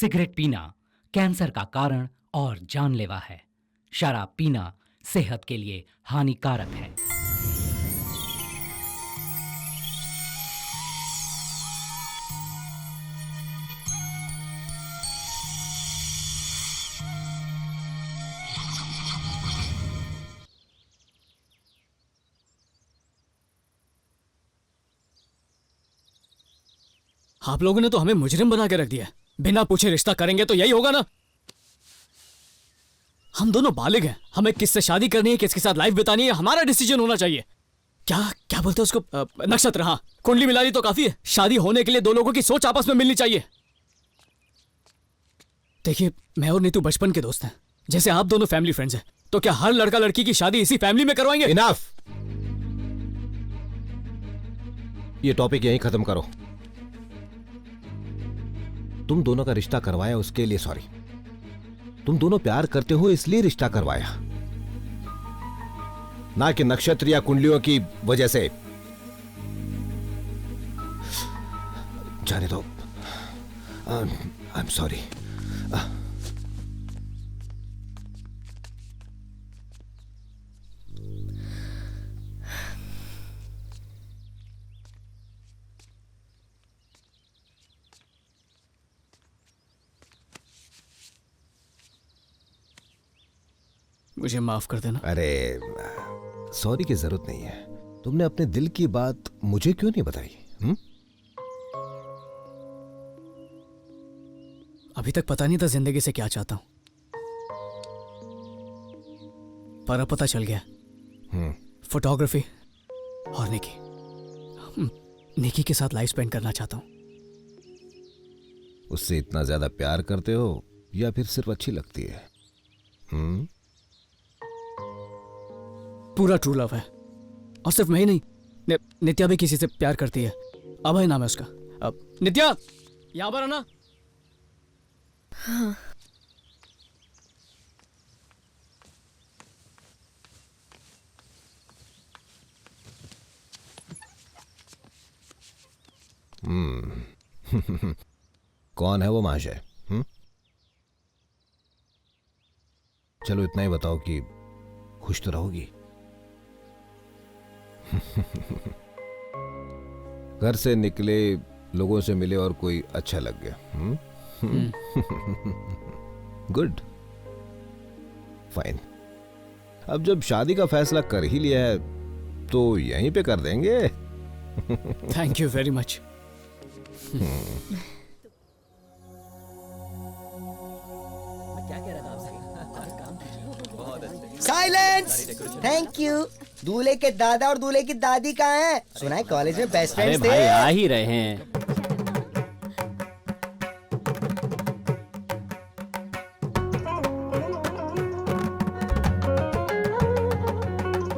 Cigarette पीना cancer का कारण और जानलेवा है। शराब पीना सेहत के लिए हानिकारक है। आप लोगों ने तो हमें मुजरिम बना के रख दिया। बिना पूछे रिश्ता करेंगे तो यही होगा ना। हम दोनों बालिग हैं, हमें किससे शादी करनी है, किसके साथ लाइफ बितानी है, हमारा डिसीजन होना चाहिए। क्या क्या बोलते हैं उसको, नक्षत्र। हाँ, कुंडली मिला ली तो काफी है। शादी होने के लिए दो लोगों की सोच आपस में मिलनी चाहिए। देखिए, मैं और नीतू बचपन के दोस्त हैं, जैसे आप दोनों फैमिली फ्रेंड्स हैं, तो क्या हर लड़का लड़की की शादी इसी फैमिली में करवाएंगे? इनफ। ये टॉपिक यहीं खत्म करो। तुम दोनों का रिश्ता करवाया उसके लिए सॉरी। तुम दोनों प्यार करते हो इसलिए रिश्ता करवाया, ना कि नक्षत्र या कुंडलियों की वजह से। जाने दो। आई एम सॉरी। मुझे माफ कर देना। अरे सॉरी की जरूरत नहीं है। तुमने अपने दिल की बात मुझे क्यों नहीं बताई? अभी तक पता नहीं था जिंदगी से क्या चाहता हूं, पर अब पता चल गया। फोटोग्राफी और निकी के साथ लाइफ स्पेंड करना चाहता हूं। उससे इतना ज्यादा प्यार करते हो या फिर सिर्फ अच्छी लगती है? पूरा ट्रू लव है। और सिर्फ मैं ही नहीं, नित्या भी किसी से प्यार करती है। अभय नाम है उसका। अब नित्या, यहां पर आना। हाँ। कौन है वो महाशय? चलो इतना ही बताओ कि खुश तो रहोगी। घर से निकले, लोगों से मिले और कोई अच्छा लग गया। Good, fine. अब जब शादी का फैसला कर ही लिया है तो यहीं पे कर देंगे। Thank you very much. Silence. Thank you. दूल्हे के दादा और दूल्हे की दादी कहाँ हैं? सुना है कॉलेज में बेस्ट फ्रेंड्स थे। अरे भाई आ ही रहे हैं।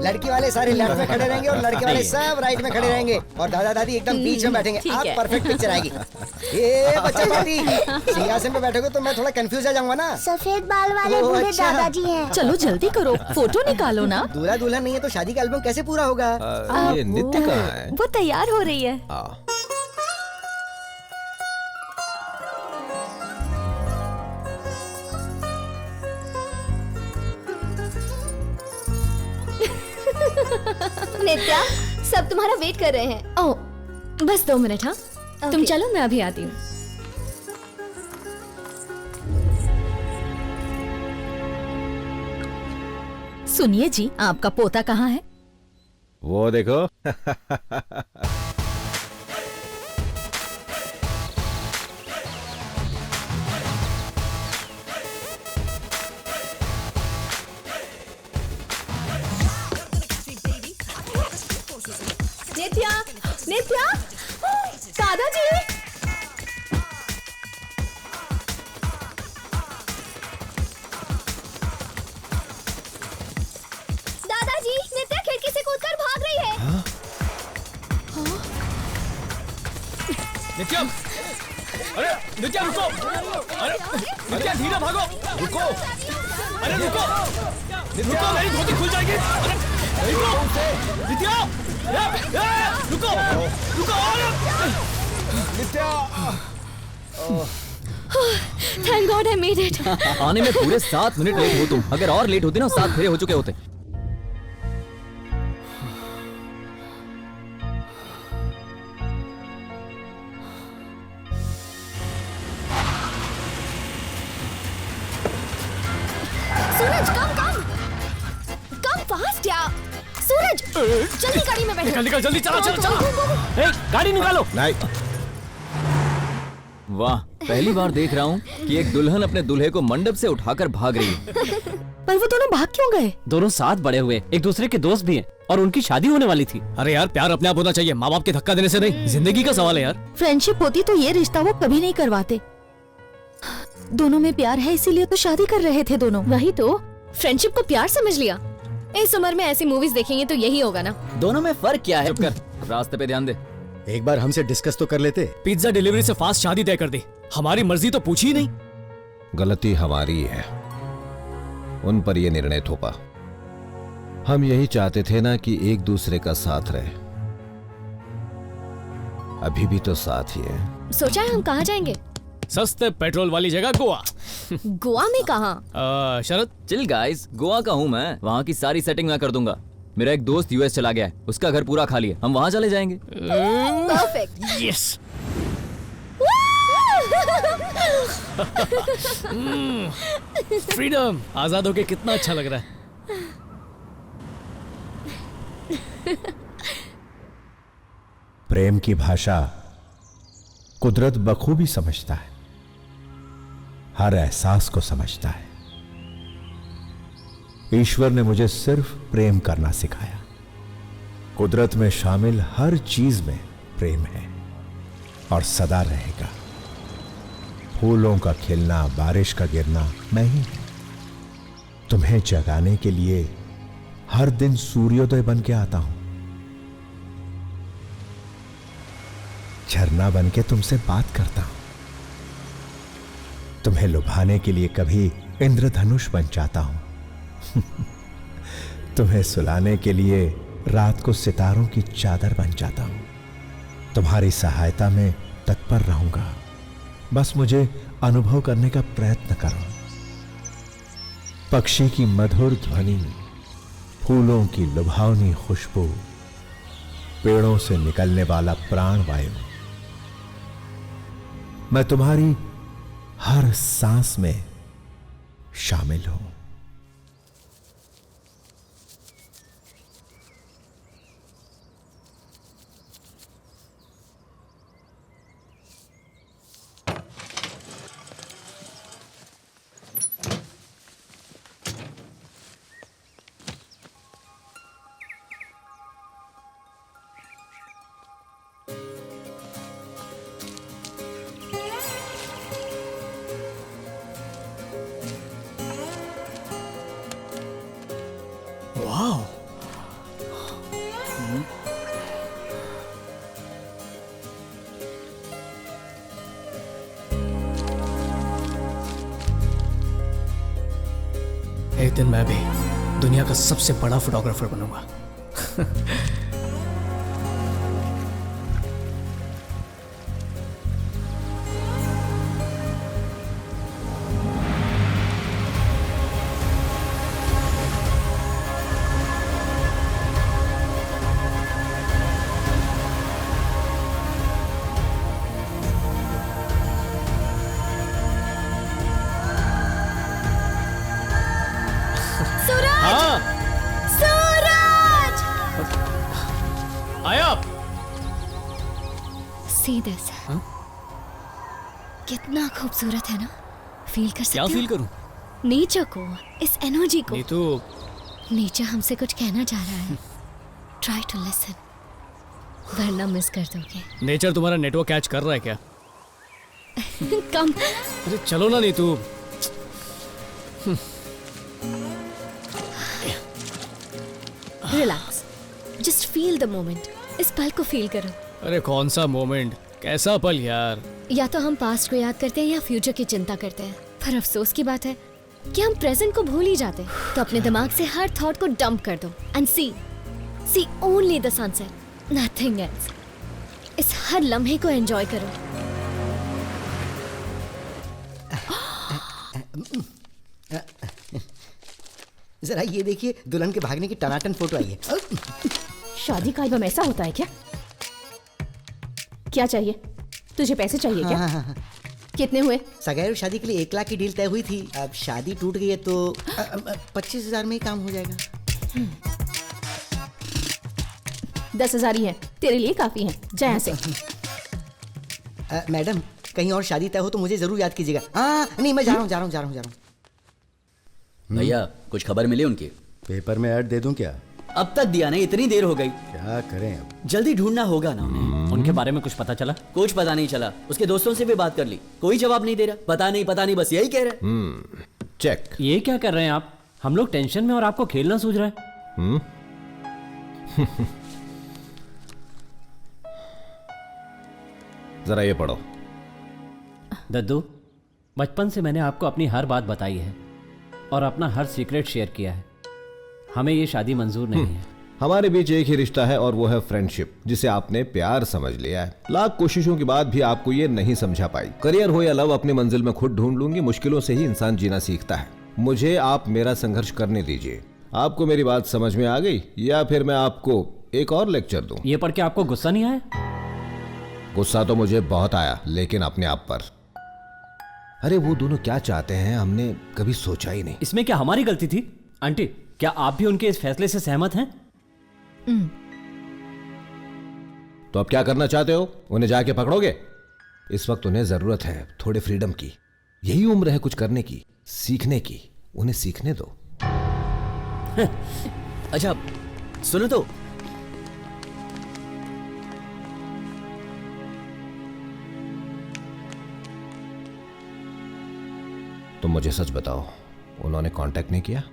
लड़की वाले सारे लेफ्ट में खड़े रहेंगे और लड़के वाले सब राइट में खड़े रहेंगे और दादा दादी एकदम बीच में बैठेंगे। आप परफेक्ट पिक्चर आएगी। ये बच्चा दादी सिंहासन पे बैठोगे तो मैं थोड़ा कंफ्यूज आ जाऊंगा ना। सफेद बाल वाले बूढ़े अच्छा। दादाजी हैं। चलो जल्दी करो, फोटो निकालो ना। दूल्हा दुल्हन नहीं है तो शादी का एल्बम कैसे पूरा होगा? ये नित्य कहाँ है? वो तैयार हो रही है। नित्या, सब तुम्हारा वेट कर रहे हैं। ओह, बस 2 मिनट। हाँ, तुम चलो, मैं अभी आती हूँ। सुनिए जी, आपका पोता कहाँ है? वो देखो। नित्या, नित्या, दादाजी। दादाजी, नित्या खिड़की से कूदकर भाग रही है। नित्या, अरे नित्या रुको। अरे नित्या धीरे भागो। रुको, अरे रुको, रुको, मेरी धोती खुल जाएगी। अरे रुको नित्या, रुको, रुको। Nitya, thank God I made it. आने में पूरे 7 मिनट लेट हो तुम। अगर और लेट होते ना 7 फेरे हो चुके होते। सूरज कम फास्ट यार। सूरज जल्दी गाड़ी में बैठो। निकल जल्दी, चलो चलो चलो। ए, गाड़ी निकालो। नहीं, वाह, पहली बार देख रहा हूँ कि एक दुल्हन अपने दूल्हे को मंडप से उठाकर भाग रही है। पर वो दोनों भाग क्यों गए? दोनों साथ बड़े हुए, एक दूसरे के दोस्त भी हैं और उनकी शादी होने वाली थी। अरे यार, प्यार अपने आप होना चाहिए, माँ बाप के धक्का देने से नहीं। जिंदगी का सवाल है यार। फ्रेंडशिप होती तो ये रिश्ता वो कभी नहीं करवाते। दोनों में प्यार है इसीलिए तो शादी कर रहे थे दोनों। वही तो, फ्रेंडशिप को प्यार समझ लिया। इस उम्र में ऐसी मूवीज देखेंगे तो यही होगा ना। दोनों में फर्क क्या है? चुप कर, रास्ते पे ध्यान दे। एक बार हमसे डिस्कस तो कर लेते। पिज्जा डिलीवरी से फास्ट शादी तय कर दी। हमारी मर्जी तो पूछी ही नहीं। गलती हमारी है, उन पर यह निर्णय थोपा। हम यही चाहते थे ना कि एक दूसरे का साथ रहे। अभी भी तो साथ ही है। सोचा है हम कहाँ जाएंगे? सस्ते पेट्रोल वाली जगह गोवा। गोवा में कहाँ? शरद, चिल गाइस, गोवा का हूँ मैं। वहाँ की सारी सेटिंग मैं कर दूंगा। मेरा एक दोस्त यूएस चला गया है, उसका घर पूरा खाली है, हम वहाँ चले जाएंगे। परफेक्ट। यस। फ्रीडम, आजाद होके कितना अच्छा लग रहा है। प्रेम की भाषा कुदरत बखूबी समझता है, हर एहसास को समझता है। ईश्वर ने मुझे सिर्फ प्रेम करना सिखाया। कुदरत में शामिल हर चीज में प्रेम है और सदा रहेगा। फूलों का खिलना, बारिश का गिरना मैं ही हूं। तुम्हें जगाने के लिए हर दिन सूर्योदय बन के आता हूं। झरना बन के तुमसे बात करता हूं। तुम्हें लुभाने के लिए कभी इंद्रधनुष बन जाता हूं। तुम्हें सुलाने के लिए रात को सितारों की चादर बन जाता हूं। तुम्हारी सहायता में तत्पर रहूंगा, बस मुझे अनुभव करने का प्रयत्न करो। पक्षी की मधुर ध्वनि, फूलों की लुभावनी खुशबू, पेड़ों से निकलने वाला प्राण वायु, मैं तुम्हारी हर सांस में शामिल हूं। वाह, एक दिन मैं भी दुनिया का सबसे बड़ा फोटोग्राफर बनूंगा। हाँ, सूरज! आया। See this. कितना खूबसूरत है ना? फील कर सकते क्या हो? फील करूं? नेचर को, इस एनर्जी को। नीतू, नेचर हमसे कुछ कहना चाह रहा है। ट्राई टू लिसन, वरना मिस कर दोगे। नेचर तुम्हारा नेटवर्क कैच कर रहा है क्या? कम। अरे चलो ना Neetu. Relax, just feel the moment. इस पल को फील करो। अरे कौन सा मोमेंट, कैसा पल यार। या तो हम पास्ट को याद करते हैं या फ्यूचर की चिंता करते हैं, पर अफसोस की बात है कि हम प्रेजेंट को भूल ही जाते हैं। तो अपने दिमाग से हर थॉट को डंप कर दो and see only the sunset, nothing else. इस हर लम्हे को एंजॉय करो। जरा ये देखिए, दुल्हन के भागने की टनाटन फोटो आई है। शादी का एल्बम ऐसा होता है क्या? क्या चाहिए तुझे? पैसे चाहिए क्या? हाँ। कितने हुए? सगाई और शादी के लिए 1 लाख की डील तय हुई थी। अब शादी टूट गई है तो 25,000 में ही काम हो जाएगा। 10,000 ही है, तेरे लिए काफी है। जा यहाँ से। मैडम, कहीं और शादी तय हो तो मुझे जरूर याद कीजिएगा। हाँ नहीं, मैं जा रहा हूँ। भैया कुछ खबर मिली उनकी? पेपर में ऐड दे दूं क्या? अब तक दिया नहीं, इतनी देर हो गई। क्या करें अब? जल्दी ढूंढना होगा ना उन्हें। उनके बारे में कुछ पता चला? कुछ पता नहीं चला। उसके दोस्तों से भी बात कर ली, कोई जवाब नहीं दे रहा। पता नहीं बस यही कह रहे। चेक। ये क्या कर रहे हैं आप? हम लोग टेंशन में और आपको खेलना सूझ रहा है। जरा ये पढ़ो। दद्दू, बचपन से मैंने आपको अपनी हर बात बताई है और अपना हर सीक्रेट शेयर किया है। हमें ये शादी मंजूर नहीं है। हमारे बीच एक ही रिश्ता है और वो है फ्रेंडशिप, जिसे आपने प्यार समझ लिया है। लाख कोशिशों के बाद भी आपको ये नहीं समझा पाई। करियर हो या लव, अपनी मंजिल में खुद ढूंढ लूंगी। मुश्किलों से ही इंसान जीना सीखता है। मुझे आप मेरा संघर्ष करने दीजिए। आपको मेरी बात समझ में आ गई या फिर मैं आपको एक और लेक्चर दूं? ये पढ़ के आपको गुस्सा नहीं आया? गुस्सा तो मुझे बहुत आया, लेकिन अपने आप पर। अरे वो दोनों क्या चाहते हैं हमने कभी सोचा ही नहीं। इसमें क्या हमारी गलती थी? आंटी, क्या आप भी उनके इस फैसले से सहमत हैं? तो अब क्या करना चाहते हो? उन्हें जाके पकड़ोगे? इस वक्त उन्हें जरूरत है थोड़े फ्रीडम की। यही उम्र है कुछ करने की, सीखने की। उन्हें सीखने दो। अच्छा सुनो तो, तुम मुझे सच बताओ, उन्होंने कांटेक्ट नहीं किया?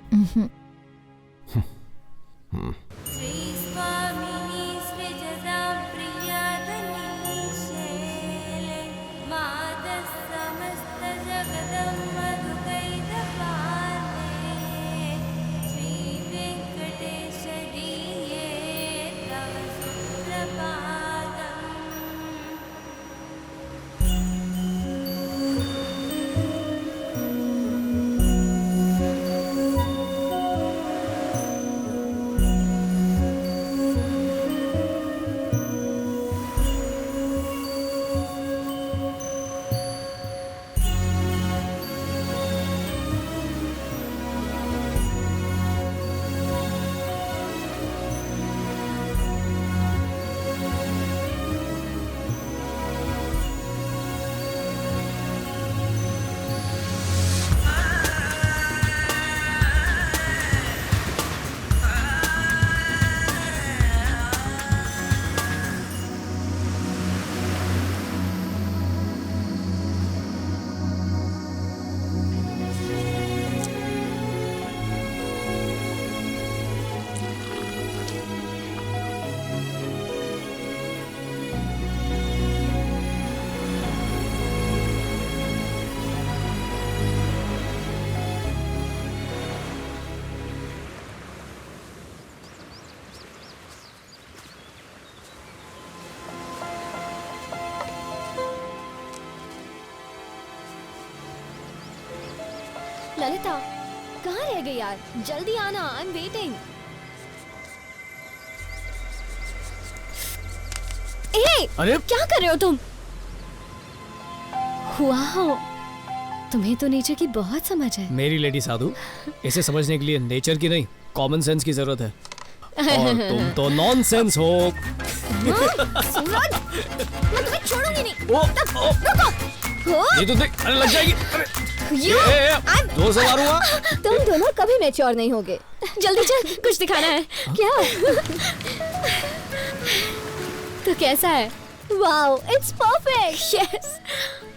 ललिता, कहाँ रह गई यार? जल्दी आना, आई एम वेटिंग। अरे क्या कर रहे हो तुम? वाओ, तुम्हें तो नेचर की बहुत समझ है। मेरी लेडी साधु, इसे समझने के लिए नेचर की नहीं, कॉमन सेंस की जरूरत है। और तुम तो नॉनसेंस हो। सूरज, मैं तुम्हें छोड़ूंगी नहीं। रुको। ये तो देख, अरे लग जाएगी। जोर से मारूंगा। तुम दोनों कभी मैच्योर नहीं होगे। जल्दी चल, कुछ दिखाना है। क्या? तो कैसा है? Wow, it's perfect. यस।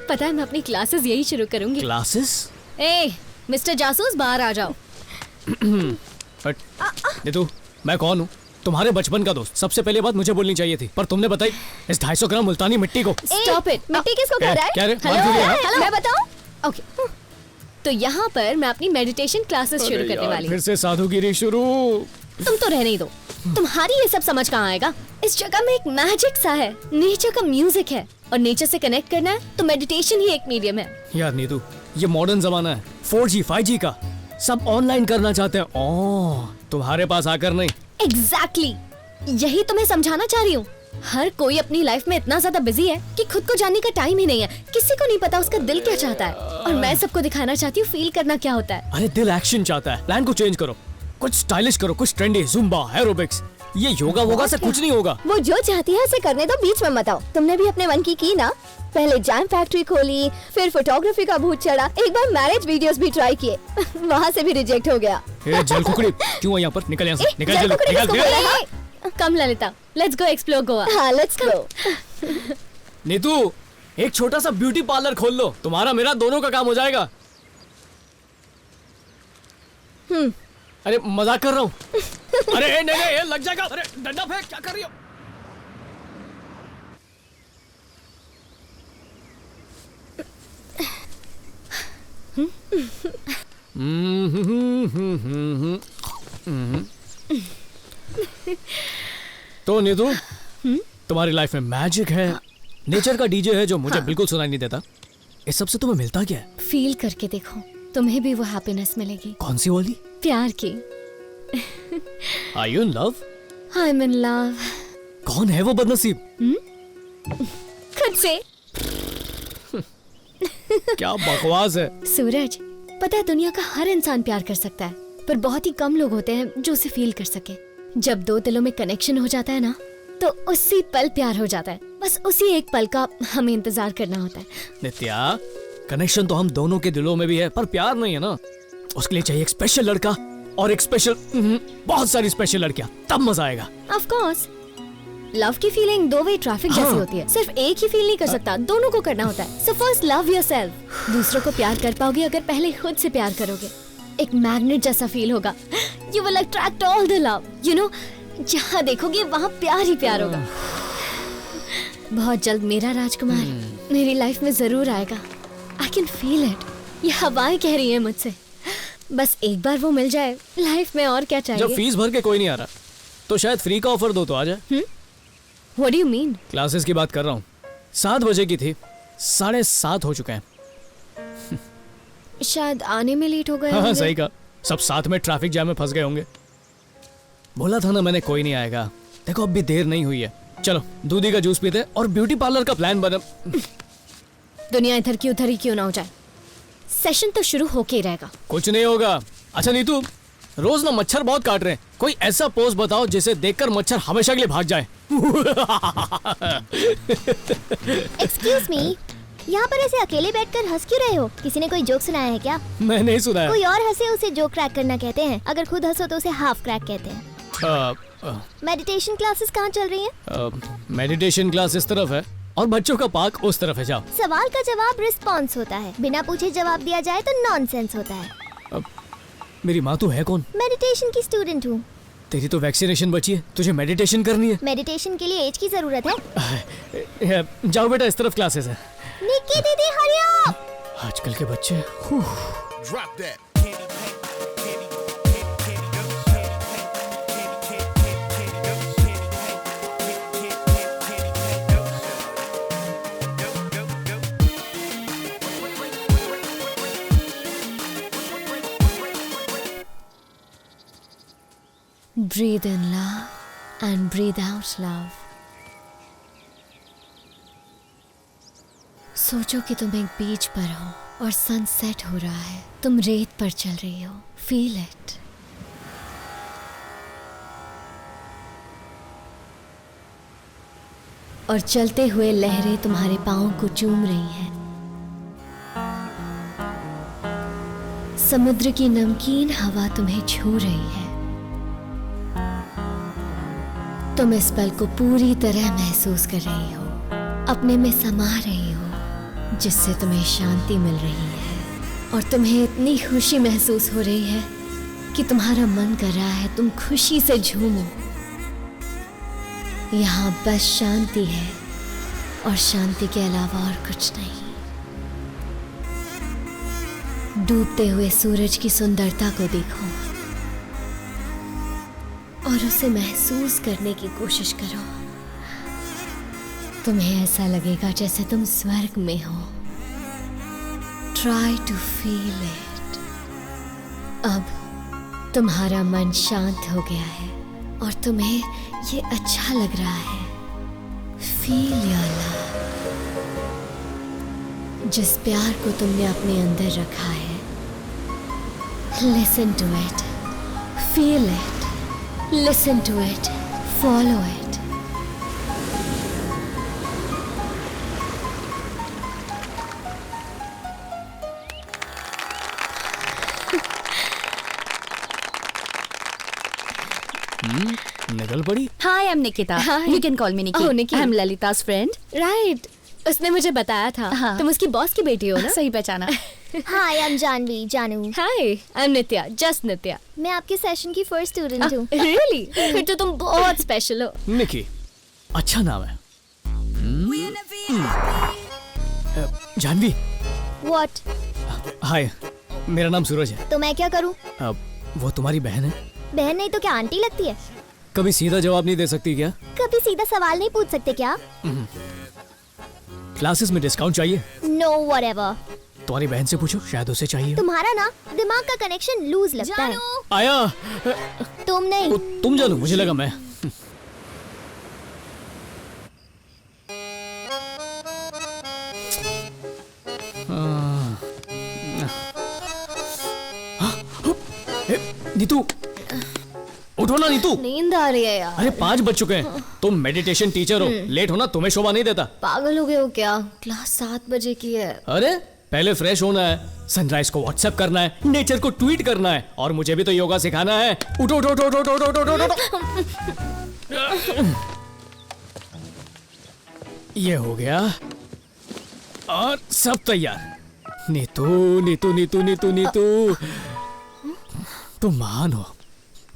पता है, मैं अपनी क्लासेस यही शुरू करूंगी। क्लासेस? ए, मिस्टर जासूस, बाहर आ जाओ। नीतू, मैं कौन हूँ? तुम्हारे बचपन का दोस्त। सबसे पहले बात मुझे बोलनी चाहिए थी, पर तुमने बताई इस 250 ग्राम मुल्तानी मिट्टी को। Stop it. मिट्टी किसको कह रहा है? क्या रे? हेलो, मैं बताऊं? ओके। तो यहाँ पर मैं अपनी मेडिटेशन क्लासेस शुरू करने वाली हूँ। फिर से साधुगिरी शुरू। तुम तो रहने ही दो। तुम्हारी ये सब समझ कहाँ आएगा? इस जगह में एक मैजिक सा है, नेचर का म्यूजिक है, और नेचर से कनेक्ट करना है तो मेडिटेशन ही एक मीडियम है। यार नीतू, ये मॉडर्न जमाना है, 4G 5G का। सब ऑनलाइन करना चाहते हैं। ओह, तुम्हारे पास आकर नहीं। एग्जैक्टली यही तो मैं समझाना चाह रही हूँ। हर कोई अपनी लाइफ में इतना ज्यादा बिजी है कि खुद को जानने का टाइम ही नहीं है। किसी को नहीं पता उसका दिल क्या चाहता है, और मैं सबको दिखाना चाहती हूँ फील करना क्या होता है। अरे दिल एक्शन चाहता है। प्लान को चेंज करो, कुछ स्टाइलिश करो, कुछ ट्रेंडी, जुम्बा, एरोबिक्स। ये योगा वोगा से कुछ नहीं होगा। वो जो चाहती है उसे करने दो, बीच में मत आओ। तुमने भी अपने मन की ना। पहले जैम फैक्ट्री खोली, फिर फोटोग्राफी का भूत चढ़ा, एक बार मैरिज वीडियोस भी ट्राई किए, वहाँ से भी रिजेक्ट हो गया। जल कुकड़ी क्यों यहाँ पर? निकल यहाँ से, निकल जल्दी, निकल। Come Lalita, let's go explore Goa. हाँ लेट्स गो। नीतू, एक छोटा सा ब्यूटी पार्लर खोल लो, तुम्हारा मेरा दोनों का काम हो जाएगा। अरे मजाक कर रहा हूँ। अरे नहीं नहीं, लग जाएगा। अरे डंडा फेंक, क्या कर रही हो? तो नीतू, तुम्हारी लाइफ में मैजिक है, नेचर का डीजे है जो मुझे बिल्कुल सुनाई नहीं देता। इस सब से तुम्हें मिलता क्या है? फील करके देखो, तुम्हें भी वो हैप्पीनेस मिलेगी। कौन सी वाली? प्यार की। Are you in love? I'm in love. कौन है वो बदनसीब? खुद से। क्या बकवास है। सूरज, पता है दुनिया का हर इंसान प्यार कर सकता है, पर बहुत ही कम लोग होते हैं जो उसे फील कर सके। जब दो दिलों में कनेक्शन हो जाता है ना, तो उसी पल प्यार हो जाता है। बस उसी एक पल का हमें इंतजार करना होता है। नित्या, कनेक्शन तो हम दोनों के दिलों में भी है, पर प्यार नहीं है ना। उसके लिए चाहिए एक स्पेशल लड़का और एक स्पेशल, बहुत सारी स्पेशल लड़कियां, तब मजा आएगा। ऑफ कोर्स, लव की फीलिंग दो वे ट्रैफिक जैसी होती है। सिर्फ एक ही फील नहीं कर सकता, दोनों को करना होता है। So first love yourself. दूसरों को प्यार कर पाओगे अगर पहले खुद से प्यार करोगे। एक मैग्नेट जैसा फील होगा। You will attract all the love. You know, जहाँ देखोगे वहाँ प्यार ही प्यार होगा। बहुत जल्द मेरा राजकुमार मेरी लाइफ में जरूर आएगा। I can feel it. ये हवाएं कह रही है मुझसे। बस एक बार वो मिल जाए, लाइफ में और क्या चाहिए। जब फीस भर के कोई नहीं आ रहा, तो शायद फ्री का ऑफर दो तो आ जाए। What do you mean? Classes की बात कर रहा हूँ। 7 बजे की थी, 7:30 हो चुके हैं। शायद आने में लेट हो गए। हाँ, सही कहा। सब साथ में ट्रैफिक जैम में फंस गए होंगे। बोला था ना मैंने, कोई नहीं आएगा। देखो अब भी देर नहीं हुई है। चलो दूधी का जूस पीते और ब्यूटी पार्लर का प्लान बना। दुनिया इधर की उधर ही क्यों ना हो जाए, सेशन तो शुरू होके ही रहेगा। कुछ नहीं होगा। अच्छा नीतू, रोज ना मच्छर बहुत काट रहे हैं, कोई ऐसा पोज बताओ जिसे देखकर मच्छर हमेशा के लिए भाग जाए। एक्सक्यूज मी, यहाँ पर ऐसे अकेले बैठकर हंस क्यों रहे हो? किसी ने कोई जोक सुनाया है क्या? मैं नहीं सुनाया। कोई और हंसे उसे जोक क्रैक करना कहते हैं, अगर खुद हंसो तो उसे हाफ क्रैक कहते हैं। मेडिटेशन क्लासेस कहाँ चल रही हैं? मेडिटेशन क्लास इस तरफ है और बच्चों का पार्क उस तरफ है। जाओ। सवाल का जवाब रिस्पॉन्स होता है, बिना पूछे जवाब दिया जाए तो नॉनसेंस होता है। मेरी माँ तू है कौन? मेडिटेशन की स्टूडेंट हूँ। तेरी तो वैक्सीनेशन बची है, तुझे मेडिटेशन करनी है। मेडिटेशन के लिए एज की जरूरत है। जाओ बेटा, इस तरफ क्लासेस है। निक्की दीदी हरी अप। आजकल के बच्चे। Breathe in love and breathe out love. सोचो कि तुम एक बीच पर हो और सनसेट हो रहा है। तुम रेत पर चल रही हो। Feel it. और चलते हुए लहरें तुम्हारे पाँव को चूम रही हैं। समुद्र की नमकीन हवा तुम्हें छू रही है। तुम इस पल को पूरी तरह महसूस कर रही हो, अपने में समा रही हो, जिससे तुम्हें शांति मिल रही है और तुम्हें इतनी खुशी महसूस हो रही है कि तुम्हारा मन कर रहा है तुम खुशी से झूमो। यहाँ बस शांति है और शांति के अलावा और कुछ नहीं। डूबते हुए सूरज की सुंदरता को देखो और उसे महसूस करने की कोशिश करो। तुम्हें ऐसा लगेगा जैसे तुम स्वर्ग में हो। Try to feel it. अब तुम्हारा मन शांत हो गया है और तुम्हें ये अच्छा लग रहा है। Feel your love. जिस प्यार को तुमने अपने अंदर रखा है, listen to it, feel it, listen to it, follow it. निकल पड़ी। Hi, I'm Nikita. Hi. You can call me Nikki. Oh, Nikki. I'm Lalita's friend. Right, उसने मुझे बताया था। हाँ। तुम उसकी बॉस की बेटी हो ना? सही पहचाना। हाय, आई एम जानवी, जानू। हाय, आई एम नित्या, जस्ट नित्या। मैं आपके सेशन की फर्स्ट स्टूडेंट हूँ। रियली? फिर तो तुम बहुत स्पेशल हो। निकी, अच्छा नाम है। जानवी। What? हाय, मेरा नाम सूरज है। तो मैं क्या करूँ? वो तुम्हारी बहन है? बहन नहीं तो क्या आंटी लगती है? कभी सीधा जवाब नहीं दे सकती क्या? कभी सीधा सवाल नहीं पूछ सकते क्या? क्लासेस में डिस्काउंट चाहिए? No, whatever. तुम्हारी बहन से पूछो, शायद उसे चाहिए। तुम्हारा ना दिमाग का कनेक्शन लूज लगता है। आया। तुम नहीं। तुम जानू, मुझे लगा मैं। नीतू, उठो ना नीतू। नींद आ रही है यार। अरे 5 बज चुके हैं। तुम मेडिटेशन टीचर हो, लेट होना तुम्हें शोभा नहीं देता। पागल हो गए हो क्या? क्लास 7 बजे की है। अरे पहले फ्रेश होना है, सनराइज को व्हाट्सएप करना है, नेचर को ट्वीट करना है, और मुझे भी तो योगा सिखाना है। उठो उठो उठो उठो उठो उठो उठो। ये हो गया और सब तैयार। नीतू नीतू नीतू नीतू नीतू, तुम महान हो,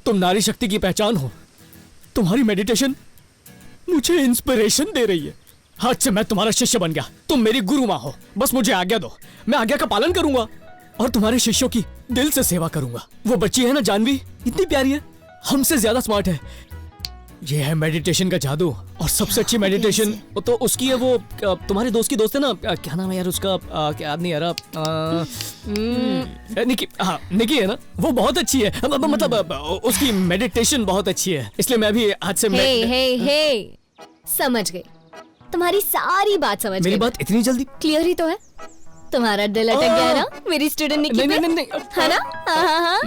तुम नारी शक्ति की पहचान हो। तुम्हारी मेडिटेशन मुझे इंस्पिरेशन दे रही है। आज से मैं तुम्हारा शिष्य बन गया। तुम मेरी गुरु माँ हो, बस मुझे आज्ञा दो, मैं आज्ञा का पालन करूंगा और तुम्हारे शिष्यों की दिल से सेवा करूंगा। वो बच्ची है ना जानवी, इतनी प्यारी है, हमसे ज्यादा स्मार्ट है। ये है मेडिटेशन का जादू, और सबसे अच्छी मेडिटेशन तो उसकी है। वो तुम्हारे दोस्त की दोस्त है ना, क्या नाम है यार उसका, क्या याद नहीं आ रहा। निकी, हाँ निकी है ना, वो बहुत अच्छी है। मतलब उसकी मेडिटेशन बहुत अच्छी है, इसलिए मैं भी आज से हे समझ गई, तुम्हारी सारी बात समझ गई। मेरी बात इतनी जल्दी क्लियर ही तो है। तुम्हारा दिल अटक गया ना मेरी स्टूडेंट निकी पे? नहीं है ना? हाँ।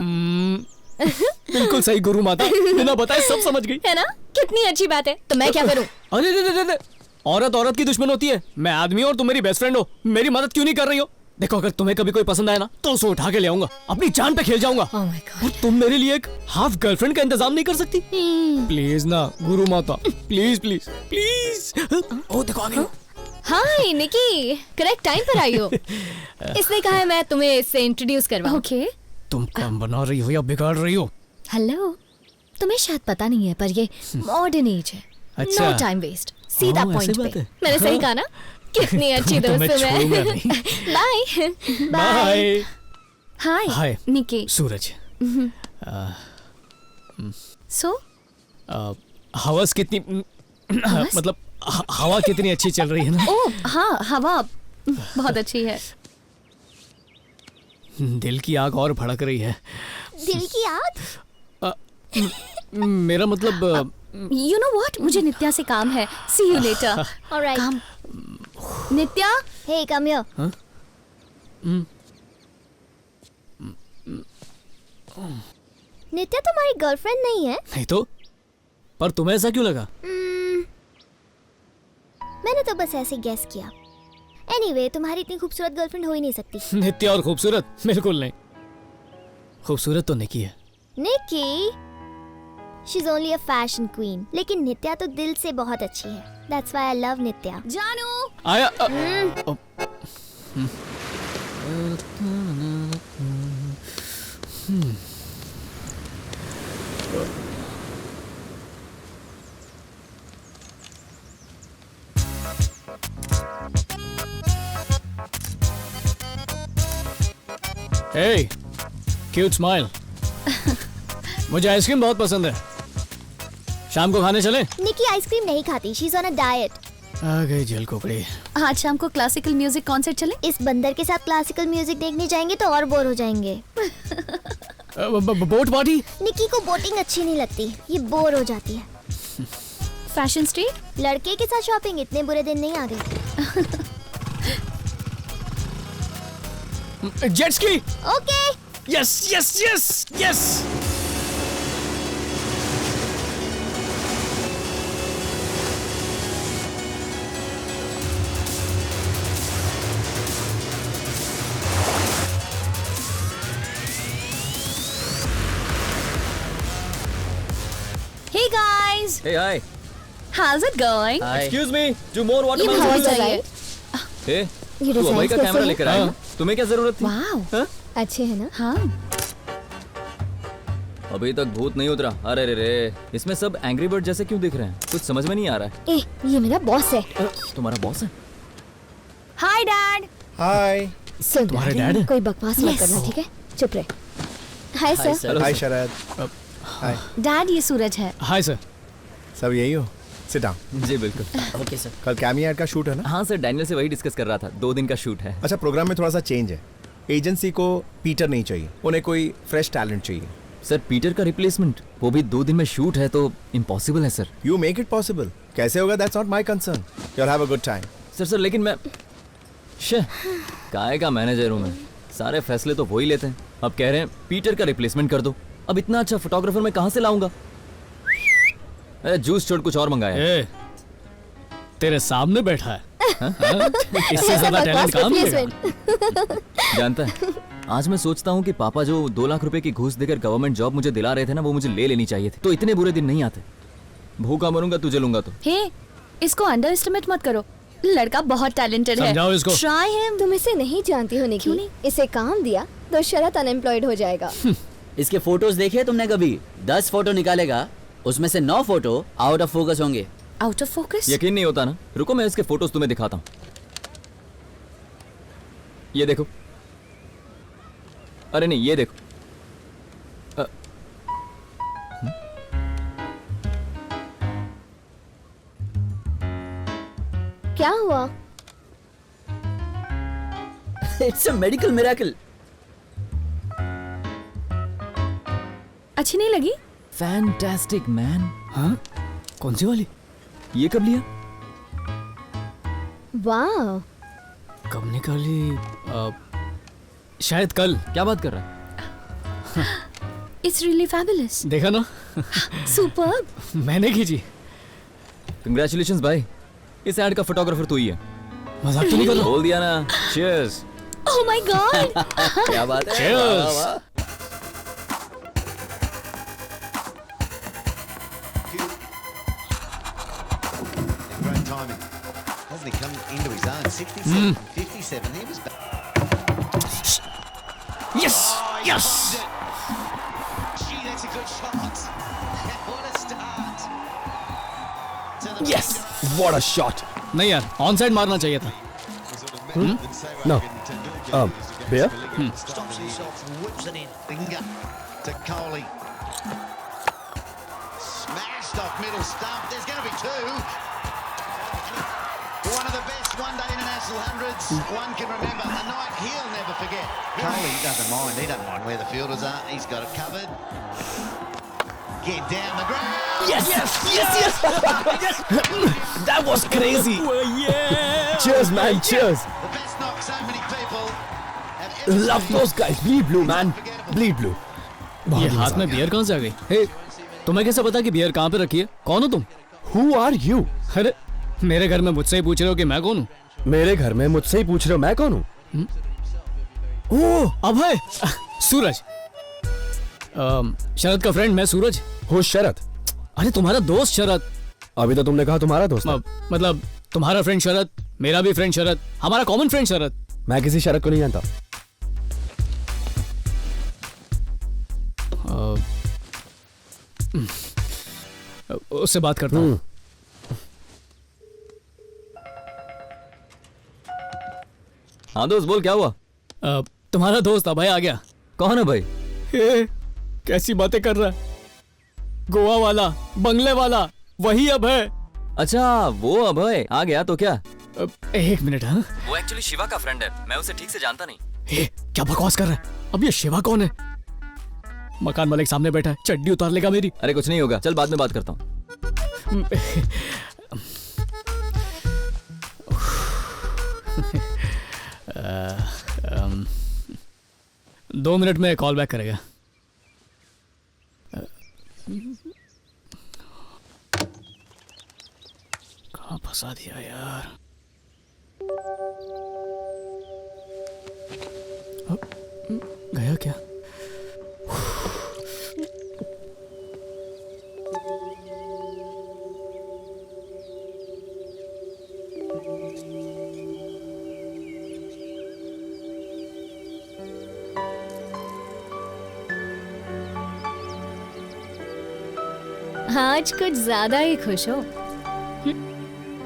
बिल्कुल सही गुरु माता, बिना बताए सब समझ गई। है ना? कितनी अच्छी बात है। तो मैं क्या करूं? अरे औरत औरत की दुश्मन होती है। मैं आदमी हूं और तुम मेरी बेस्ट फ्रेंड हो, मेरी मदद क्यों नहीं कर रही हो? देखो, अगर तुम्हें कभी कोई पसंद आया ना तो उसे उठा के ले आऊंगा, अपनी जान पे खेल जाऊंगा। Oh my God. और तुम मेरे लिए एक हाफ गर्लफ्रेंड का इंतजाम नहीं कर सकती? प्लीज ना गुरु माता, प्लीज प्लीज प्लीज। ओ देखो आ गई। हाय निकी, करेक्ट टाइम पर आई हो। इसने कहा है मैं तुम्हें इससे इंट्रोड्यूस करवाऊं। ओके। तुम काम बना रही हो या बिगाड़ रही हो? हेलो, तुम्हें शायद पता नहीं है पर ये मॉडर्न एज है। अच्छा। नो टाइम वेस्ट, सीधा ऐसी पॉइंट बात पे। है। मैंने सही कहा ना? कितनी अच्छी दोस्त हूँ मैं। Bye bye. हाय हाय निकी। सूरज। सो हवस कितनी, मतलब हवा कितनी अच्छी चल रही है ना? ओह हाँ, हवा बहुत अच्छी है। दिल की आग और भड़क रही है। दिल की आग? मेरा मतलब यू नो व्हाट, मुझे नित्या से काम है। सी यू लेटर। ऑलराइट। काम। नित्या, हे कम हियर। नित्या तुम्हारी गर्लफ्रेंड नहीं है? नहीं तो, पर तुम्हें ऐसा क्यों लगा? मैंने तो बस ऐसे गेस किया। एनीवे, तुम्हारी इतनी खूबसूरत गर्लफ्रेंड हो ही नहीं सकती। नित्या और खूबसूरत? बिल्कुल नहीं, खूबसूरत तो निकी है। Nikki, she is only a fashion queen, लेकिन नित्या तो दिल से बहुत अच्छी है। That's why I love Nitya. जानू। आया। Hey, cute smile. मुझे आइसक्रीम बहुत पसंद है, शाम को खाने चले? निकी आइसक्रीम नहीं खाती, she is on a diet. आ गई जेल कुकड़ी। आज शाम को क्लासिकल म्यूजिक कॉन्सर्ट चले? इस बंदर के साथ क्लासिकल म्यूजिक देखने जाएंगे तो और बोर हो जाएंगे। Boat party. निकी को बोटिंग अच्छी नहीं लगती, ये बोर हो जाती है। Fashion street. लड़के के साथ शॉपिंग, इतने बुरे दिन नहीं आ गए। Jet ski. Okay. Yes yes yes yes. Hey guys, Hey, hi. how's it going? Excuse me, do more ये watermelon. बहुत चाहिए। Hey, ये तू अभय डिजाइन का कैसे कैमरा है? लेकर आया ना? तुम्हें क्या जरूरत थी? वाह, अच्छे है ना? हाँ। अभी तक भूत नहीं उतरा। अरे रे रे, इसमें सब एंग्री बर्ड जैसे क्यों दिख रहे हैं? कुछ समझ में नहीं आ रहा है। ये मेरा बॉस है। तुम्हारा बॉस है? Hi Dad. हाय। सुन तुम्हारे डैड है? कोई बकवास मत करना, ठीक है? चुप रहे। Hi sir. हाय शरद। हाय। Dad, ये सूरज है। Hi sir. सब यही हो? Sit down. जी बिल्कुल। Okay sir. कल कैमी एड का शूट है ना? हाँ सर, डैनियल से वही डिस्कस कर रहा था। 2 दिन का शूट है। अच्छा, प्रोग्राम में थोड़ा सा चेंज है। एजेंसी को पीटर नहीं चाहिए, उन्हें कोई फ्रेश टैलेंट चाहिए। सर, पीटर का रिप्लेसमेंट, वो भी 2 दिन में शूट है तो इम्पॉसिबल है sir. You make it possible. कैसे होगा, that's not my concern. You'll have a good time. Sir लेकिन मैं काय का मैनेजर हूँ मैं, सारे फैसले तो वो ही लेते हैं। अब कह रहे हैं पीटर का रिप्लेसमेंट कर दो। अब इतना अच्छा फोटोग्राफर मैं कहाँ से लाऊंगा? जूस छोड़ कुछ और मंगाया। ए, तेरे सामने बैठा है। इससे ज्यादा टैलेंट काम नहीं। जानता है, आज मैं सोचता हूँ कि पापा जो 2 लाख रुपए की घूस देकर गवर्नमेंट जॉब मुझे दिला रहे थे ना, वो मुझे ले लेनी चाहिए थी, तो इतने बुरे दिन नहीं आते। भूखा मरूंगा तुझे लूंगा तो। हे, इसको अंडर एस्टिमेट मत करो, लड़का बहुत टैलेंटेड है। समझाओ इसको। Try him. तुम इसे नहीं जानती हो निकी। क्यों नहीं? इसे काम दिया तो शरद अनएम्प्लॉयड हो जाएगा। इसके फोटोज देखे तुमने कभी? 10 फोटो निकालेगा, उसमें से 9 फोटो आउट ऑफ फोकस होंगे। Out of focus? यकीन नहीं होता ना? रुको मैं इसके फोटोज तुम्हें दिखाता हूँ। ये देखो। अरे नहीं, ये देखो। क्या हुआ? It's a medical miracle. अच्छी नहीं लगी? Fantastic man. हाँ? कौन सी वाली? ये कब लिया? वाह, कब निकाली? शायद कल। क्या बात कर रहा है? It's really fabulous. देखा ना? Superb. मैंने खींची। कंग्रेचुलेशंस भाई, इस एड का फोटोग्राफर तू ही है। मजाक तो नहीं कर रहा? बोल दिया ना। चीयर्स। Oh my God. क्या बात है? Cheers. वाह, वाह। Great timing. Hasn't he come into his own? 67, 57. He was. Yes, yes. Gee, that's a good shot. What a start. To the Yes, what a shot. नहीं यार, on side मारना चाहिए था। No. Beer? Stops himself, whips it in. Finger to Coley. Smashed off middle stump. There's going to be 2. One of the best one-day international hundreds one can remember. A night he'll never forget. Coley doesn't mind. He doesn't mind where the fielders are. He's got it covered. Get down the ground. Yes, yes, yes, yes. That was crazy. Yeah. Cheers, man. Cheers. The best knock so many people have ever Love seen. those guys. Bleed blue, man. Bleed blue. ये हाथ में beer कहाँ से आ गई? हे, तुम्हें कैसे पता कि बियर कहाँ पे रखी है? कौन हो तुम? Who are you? अरे, मेरे घर में मुझसे ही पूछ रहे हो कि मैं कौन हूँ? मेरे घर में मुझसे ही पूछ रहे हो मैं कौन हूँ? ओह, अभय, सूरज। शरद का फ्रेंड मैं सूरज। हो शरद? अरे तुम्हारा दोस्त शरद। अभी तो तुमने कहा तुम्हारा दोस्त है। मतलब तुम्हारा फ्रेंड शरद, मेरा भी फ्रेंड शरद, हमारा कॉमन फ्रेंड शरद। मैं किसी शरद को नहीं जानता। उससे बात करता हूँ। हाँ दोस्त बोल, क्या हुआ? तुम्हारा दोस्त अभय आ गया। कौन है भाई? कैसी बातें कर रहा है? गोवा वाला, बंगले वाला, वही अभय। अच्छा वो अभय आ गया तो क्या? 1 मिनट। हाँ, वो एक्चुअली शिवा का फ्रेंड है, मैं उसे ठीक से जानता नहीं। क्या बकवास कर रहा है? अब ये शिवा कौन है? मकान मालिक सामने बैठा है, चड्डी उतार लेगा मेरी। अरे कुछ नहीं होगा, चल बाद में बात करता हूँ। 2 मिनट में कॉल बैक करेगा। कहाँ फंसा दिया यार। गया क्या? आज कुछ ज्यादा ही खुश हो।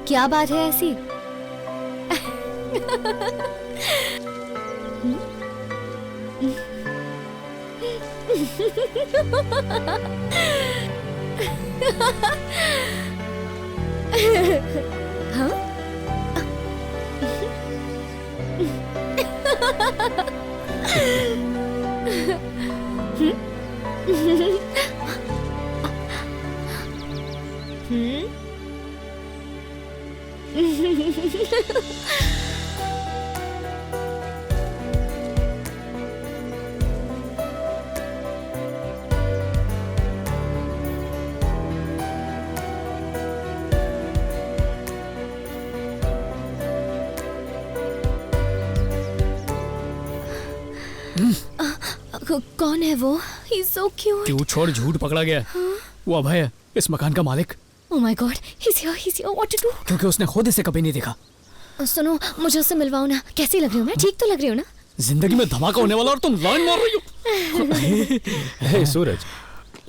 क्या बात है ऐसी? हाँ? कौन है वो? He's so cute. क्यों छोड़, झूठ पकड़ा गया। वो अभय है, इस मकान का मालिक। Oh my God, he's here. What to do? क्योंकि उसने खुद इसे कभी नहीं देखा। सुनो, मुझे उससे मिलवाओ ना। कैसी लग रही हूँ मैं? ठीक तो लग रही हूँ ना? जिंदगी में धमाका होने वाला और तुम लाइन मार रही हो। हे सूरज,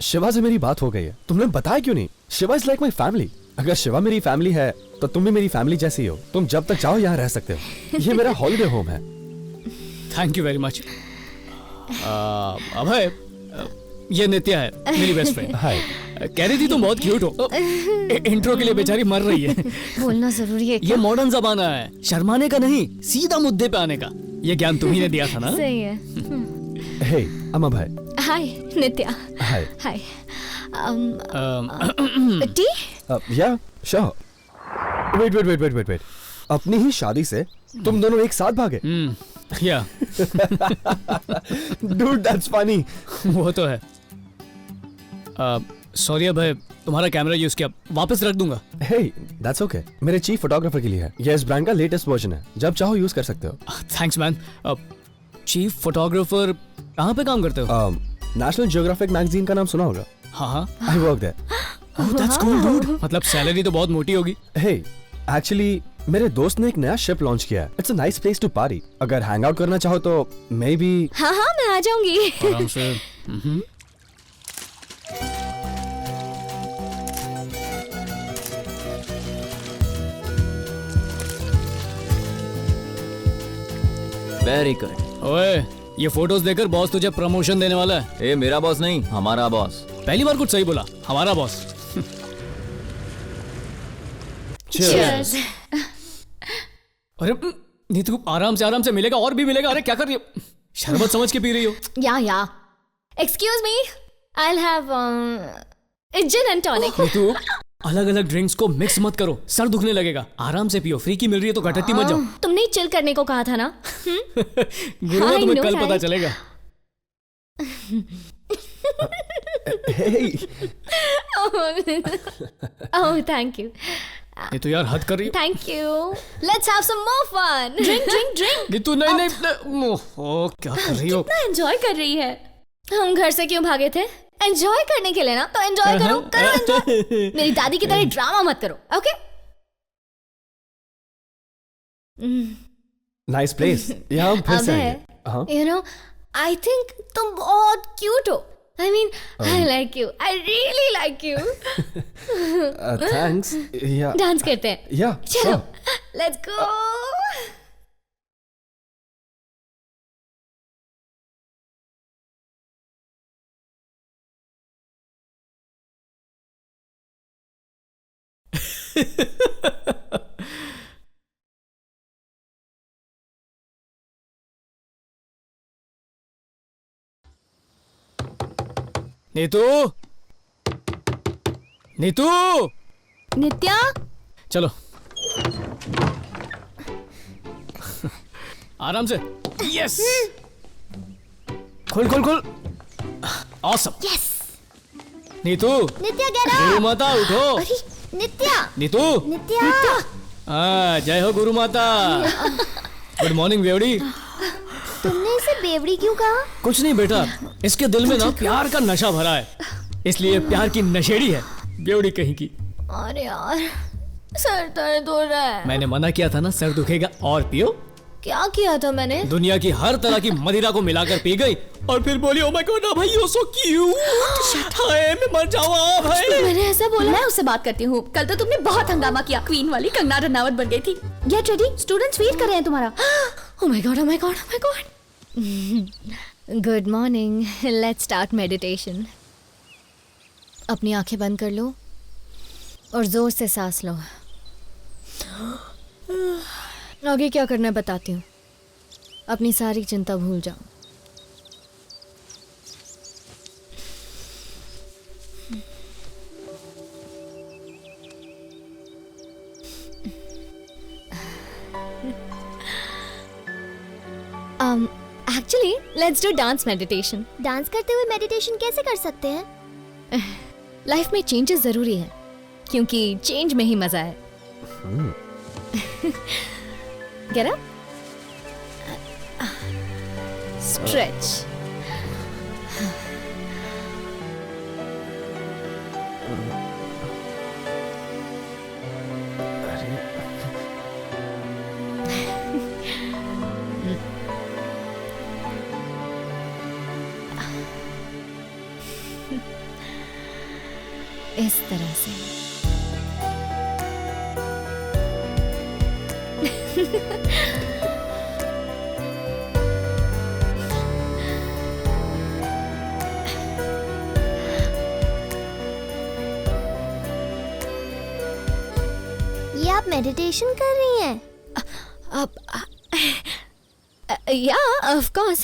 शिवा से मेरी बात हो गई है, तुमने बताया क्यों नहीं? Shiva is like my family. अगर शिवा मेरी फैमिली है तो तुम भी मेरी फैमिली जैसी हो। तुम जब तक चाहो यहाँ रह सकते हो। ये मेरा हॉलिडे होम है। Thank you very much. Abhay, ये नित्या है, मेरी बेस्ट फ्रेंड। हाय। कह रही थी तुम बहुत क्यूट हो। इंट्रो के लिए बेचारी मर रही है। बोलना जरूरी है। ये मॉडर्न जमाना है, शर्माने का नहीं, सीधा मुद्दे पे आने का। ये ज्ञान तुम्ही ने दिया था ना? सही है। हे, I'm Abhay. Hi Nitya. Hi. Hi. T? या, श्योर। वेट। अपनी ही शादी से तुम दोनों एक साथ भागे? या। Dude, that's funny. वो तो है। सॉरी अभय, तुम्हारा कैमरा यूज किया, वापस रख दूंगा। Hey, that's okay. मेरे चीफ फोटोग्राफर के लिए है। ये इस ब्रांड का लेटेस्ट वर्जन है, जब चाहो यूज कर सकते हो। Thanks man. चीफ फोटोग्राफर कहाँ पे काम करते हो? नेशनल जियोग्राफिक मैगजीन का नाम सुना होगा? हाँ। I work there. Oh, that's cool, dude. मतलब सैलरी तो बहुत मोटी होगी। Hey, actually मेरे दोस्त ने एक नया शिप लॉन्च किया है। It's a nice place to party. अगर हैंग आउट करना चाहो तो मे बी। हाँ, मैं आ जाऊंगी। आराम से। Very good. ओए, ये फोटोज देखकर बॉस तुझे प्रमोशन देने वाला है। ए, मेरा बॉस नहीं, हमारा बॉस। पहली बार कुछ सही बोला, हमारा बॉस। Cheers. अरे नीतू, आराम से मिलेगा, और भी मिलेगा। अरे क्या कर रही हो? शरबत समझ के पी रही हो? या। Excuse me, I'll have a gin and tonic. Neetu, अलग अलग ड्रिंक्स को मिक्स मत करो, सर दुखने लगेगा। आराम से पियो, फ्री की मिल रही है तो घटती मत जाओ। तुमने चिल करने को कहा था ना? गुरुआ, तुम्हें कल पता चलेगा। Oh, thank you. ये तो यार हद कर रही है। Thank you. Let's have some more fun. Drink. Neetu, नहीं। ओह, क्या कर रही हो? कितना एंजॉय कर रही है। हम घर से क्यों भागे थे? एंजॉय करने के लिए ना, तो एंजॉय करो एंजॉय। मेरी दादी की तरह ड्रामा मत करो, ओके? Nice place. यहाँ हम फिर से आएंगे। You know, I think तुम बहुत क्यूट हो। I mean, I like you. I really like you. Thanks. Yeah. Dance करते हैं। Yeah. चलो, sure. let's go. Neetu, Neetu, नित्या, चलो आराम से। यस, खोल खोल खोल। ऑसम। यस। नीतू, नित्या गेट अप। गुरु माता उठो। अरे नित्या। नीतू, नित्या। जय हो गुरु माता। गुड मॉर्निंग बेवड़ी। तुमने इसे बेवड़ी क्यों कहा? कुछ नहीं बेटा, इसके दिल में ना प्यार का नशा भरा है, इसलिए प्यार की नशेड़ी है बेवड़ी कहीं की। अरे यार, सर दर्द हो रहा है। मैंने मना किया था ना, सर दुखेगा और पियो। क्या किया था मैंने? दुनिया की हर तरह की मदिरा को मिलाकर पी गई और फिर बोली ओह माय गॉड भाई यू सो क्यूट। हाय मैं मर जाऊं भाई। मैंने ऐसा बोला? मैं उससे बात करती हूँ। कल तो तुमने बहुत हंगामा किया, क्वीन वाली कंगना रनावत बन गई थी। गेट रेडी, स्टूडेंट्स वेट कर रहे हैं तुम्हारा। ओह my God, oh my God, oh my God. Good morning, let's start meditation. अपनी आंखें बंद कर लो और जोर से सांस लो। आगे क्या करना है बताती हूँ। अपनी सारी चिंता भूल जाओ। Actually let's do dance meditation. Dance करते हुए मेडिटेशन कैसे कर सकते हैं? लाइफ में चेंजेस जरूरी है, क्योंकि चेंज में ही मजा है। Get up. Stretch. इस तरह से। ये आप मेडिटेशन कर रही हैं? Yeah, of course.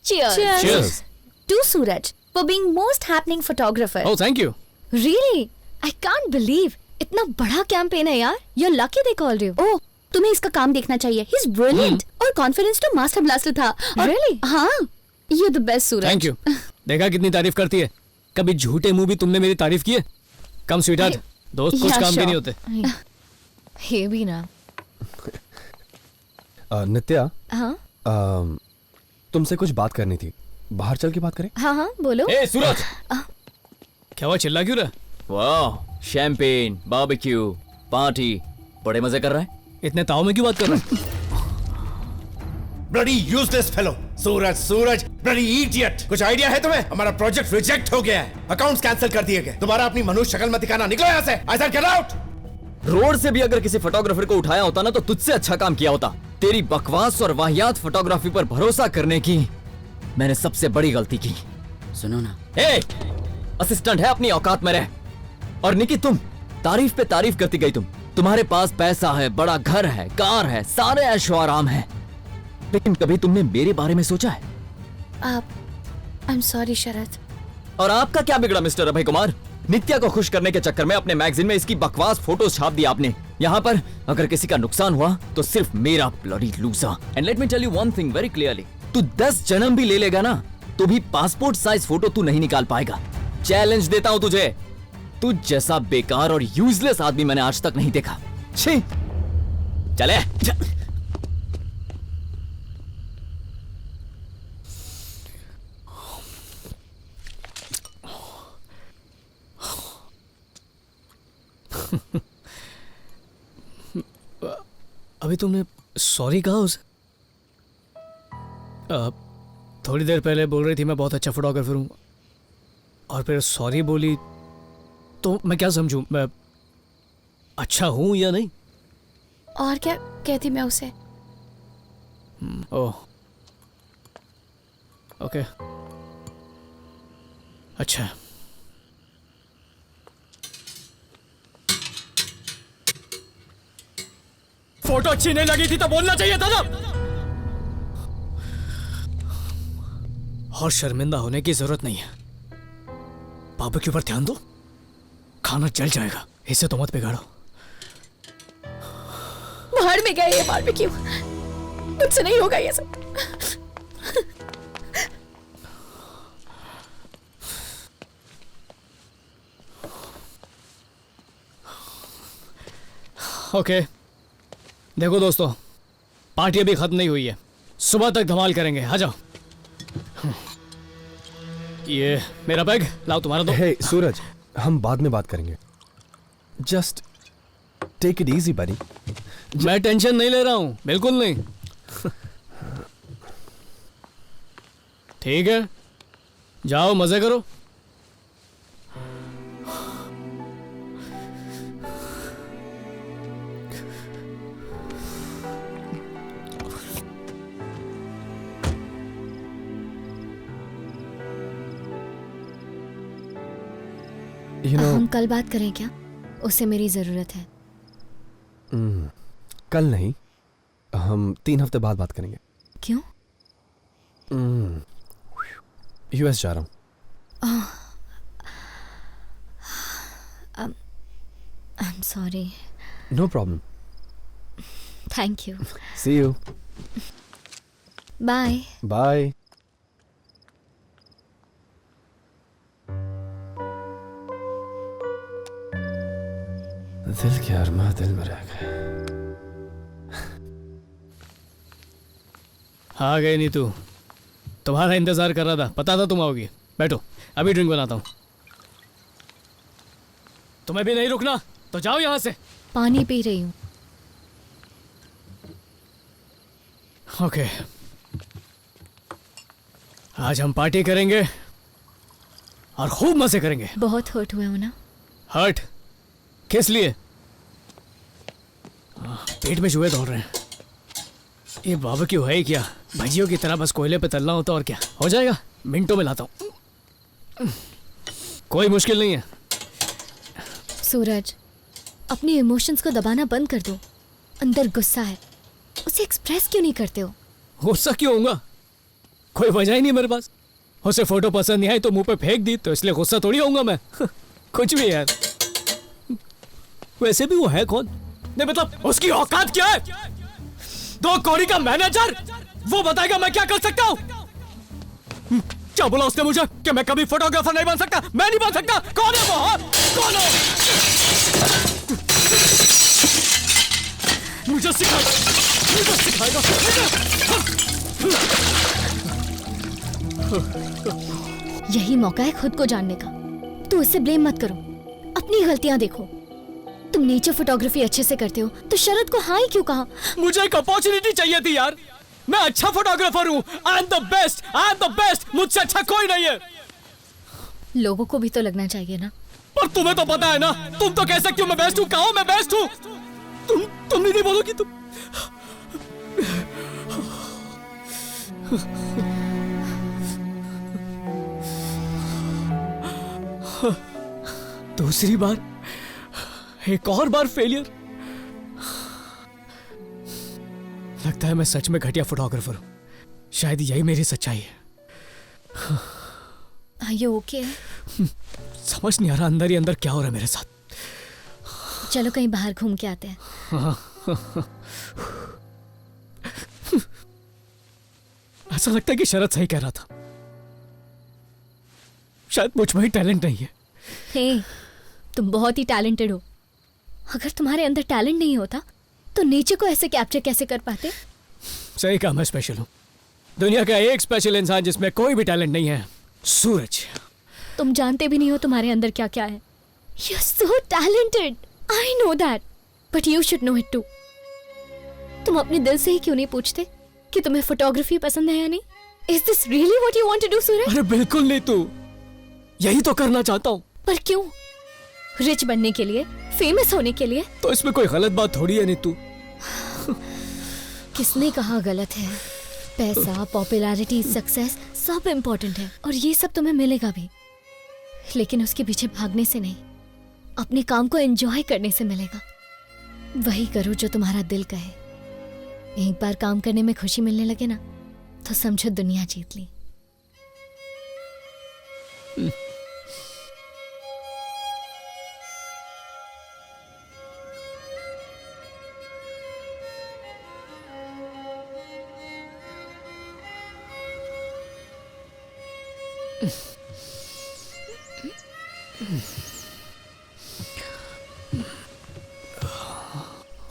Cheers. Cheers. To Suraj for being most happening photographer. Oh, thank you. Really? I can't believe. इतना बड़ा कैंपेन है यार। You're lucky they called you. ओह, तुम्हें इसका काम देखना चाहिए। He's brilliant और कॉन्फिडेंस तो मास्टर ब्लास्टर था। Really? हाँ, you're the best Suraj. Thank you. देखा कितनी तारीफ करती है। कभी झूठे मुंह भी तुमने मेरी तारीफ की है? कम स्वीटहार्ट, दोस्त कुछ काम भी नहीं होते। ये भी ना। नित्या, हाँ तुमसे कुछ बात करनी थी, बाहर चल के बात करें? हाँ हाँ बोलो। ए सूरज, क्या हुआ, चिल्ला क्यों रहा? वाह, शैंपेन, बारबेक्यू, पार्टी, बड़े मजे कर रहा है। इतने ताव में क्यों बात कर रहा है? Bloody useless fellow. Suraj, Suraj, bloody idiot. कुछ आइडिया है तुम्हें? हमारा प्रोजेक्ट रिजेक्ट हो गया है, अकाउंट्स कैंसिल कर दिए गए। तुम्हारा अपनी मनुष्य शक्ल मत दिखाना, निकलो यहाँ से। I said get out. Road से भी अगर किसी फोटोग्राफर को उठाया होता ना तो तुझसे अच्छा काम किया होता। तेरी बकवास और वाहियात फोटोग्राफी पर भरोसा करने की मैंने सबसे बड़ी गलती की। सुनो ना, ए, असिस्टेंट है, अपनी औकात में रह। और निकी, तुम तारीफ पे तारीफ करती गई। तुम्हारे पास पैसा है, बड़ा घर है, कार है, सारे ऐशो आराम है, लेकिन कभी तुमने मेरे बारे में सोचा है? आई एम सॉरी शरद। और आपका क्या बिगड़ा मिस्टर अभय कुमार? नित्या को खुश करने के चक्कर में अपने मैगजीन में इसकी बकवास फोटोज छाप दी आपने। यहाँ पर अगर किसी का नुकसान हुआ तो सिर्फ मेरा bloody loser. And let me tell you one thing very clearly, तू 10 जन्म भी ले लेगा ना तो भी पासपोर्ट साइज फोटो तू नहीं निकाल पाएगा। चैलेंज देता हूं तुझे। तू जैसा बेकार और यूजलेस आदमी मैंने आज तक नहीं देखा। छी, चले। अभी तुमने सॉरी कहा उसे? थोड़ी देर पहले बोल रही थी मैं बहुत अच्छा फोटोग्राफर हूँ, और फिर सॉरी बोली, तो मैं क्या समझूं? मैं अच्छा हूँ या नहीं? और क्या कहती मैं उसे? ओह, ओके, अच्छा। फोटो अच्छी नहीं लगी थी तो बोलना चाहिए था ना। और शर्मिंदा होने की जरूरत नहीं है। बारबेक्यू पर ध्यान दो, खाना जल जाएगा, इसे तो मत बिगाड़ो। बाहर में गया ये बारबेक्यू, मुझसे नहीं होगा ये सब। ओके देखो दोस्तों, पार्टी अभी खत्म नहीं हुई है, सुबह तक धमाल करेंगे। आ जाओ। ये मेरा बैग लाओ, तुम्हारा दो। हे सूरज, हम बाद में बात करेंगे। जस्ट टेक इट इजी बडी। मैं टेंशन नहीं ले रहा हूं, बिल्कुल नहीं। ठीक है, जाओ मजे करो। हम कल बात करें क्या? उससे मेरी जरूरत है। कल नहीं, हम 3 हफ्ते बाद बात करेंगे। क्यों? यूएस जा रहा हूँ। I am sorry. No problem. Thank you. See you. Bye. Bye. दिल के अरमा दिल में रह गए। आ गए नीतू, तुम्हारा इंतजार कर रहा था, पता था तुम आओगी। बैठो, अभी ड्रिंक बनाता हूँ। तुम्हें भी नहीं रुकना तो जाओ यहाँ से। पानी पी रही हूँ। ओके, आज हम पार्टी करेंगे और खूब मजे करेंगे। बहुत हर्ट हुए हो ना? हर्ट किस लिए? पेट में चूहे दौड़ रहे हैं। ये बारबेक्यू है ही क्या? भजियों की तरह बस कोयले पे तलना होता, और क्या हो जाएगा। मिनटों में लाता हूँ, कोई मुश्किल नहीं है। सूरज, अपने इमोशंस को दबाना बंद कर दो। अंदर गुस्सा है, उसे एक्सप्रेस क्यों नहीं करते हो? गुस्सा क्यों होऊंगा? कोई वजह ही नहीं मेरे पास। उसे फोटो पसंद नहीं आई तो मुंह पे फेंक दी, तो इसलिए गुस्सा थोड़ी होऊंगा मैं। कुछ भी यार। वैसे भी वो है कौन? नहीं मतलब उसकी औकात क्या है? 2 कौड़ी का मैनेजर, वो बताएगा मैं क्या कर सकता हूँ? क्या बोला उसने मुझे कि मैं कभी फोटोग्राफर नहीं बन सकता? मैं नहीं बन सकता। कौन है वो? हाँ? कौन है? मुझे सिखाएगा। यही मौका है खुद को जानने का। तो उससे ब्लेम मत करो, अपनी गलतियां देखो। तुम नेचर फोटोग्राफी अच्छे से करते हो तो शरद को हाँ ही क्यों कहा? मुझे एक अपॉर्चुनिटी चाहिए थी यार। मैं अच्छा फोटोग्राफर हूँ। I am the best. मुझसे अच्छा कोई नहीं है। लोगों को भी तो लगना चाहिए ना। पर तुम्हें तो पता है ना, तुम तो कह सकती हो मैं बेस्ट हूँ। कहा हूँ मैं बेस्ट हूँ? तुम नहीं बोलोगी? तुम दूसरी बार, एक और बार फेलियर। लगता है मैं सच में घटिया फोटोग्राफर हूं। शायद यही मेरी सच्चाई है। Are you okay? समझ नहीं आ रहा अंदर ही अंदर क्या हो रहा है मेरे साथ। चलो कहीं बाहर घूम के आते हैं। ऐसा लगता है कि शरद सही कह रहा था। शायद मुझ में ही टैलेंट नहीं है। हे, तुम बहुत ही टैलेंटेड हो। अगर तुम्हारे अंदर टैलेंट नहीं होता तो नेचर को ऐसे कैप्चर कैसे कर पाते? सही कहा, मैं स्पेशल हूँ। दुनिया का एक स्पेशल इंसान जिसमें कोई भी टैलेंट नहीं है, सूरज। तुम जानते भी नहीं हो तुम्हारे अंदर क्या क्या है। You're so talented. I know that. But you should know it too. तुम अपने दिल से ही क्यों नहीं पूछते कि तुम्हें फोटोग्राफी पसंद है या नहीं? Is this really what you want to do, सूरज? अरे बिल्कुल नहीं, तू यही तो करना चाहता हूँ। पर क्यों? रिच बनने के लिए, फेमस होने के लिए? तो इसमें कोई गलत बात थोड़ी है नीतू। किसने कहा गलत है? पैसा, पॉपुलैरिटी, सक्सेस सब इम्पोर्टेंट है और ये सब तुम्हें मिलेगा भी, लेकिन उसके पीछे भागने से नहीं, अपने काम को एंजॉय करने से मिलेगा। वही करो जो तुम्हारा दिल कहे। एक बार काम करने में खुशी मिलने लगे ना तो समझो दुनिया जीत ली।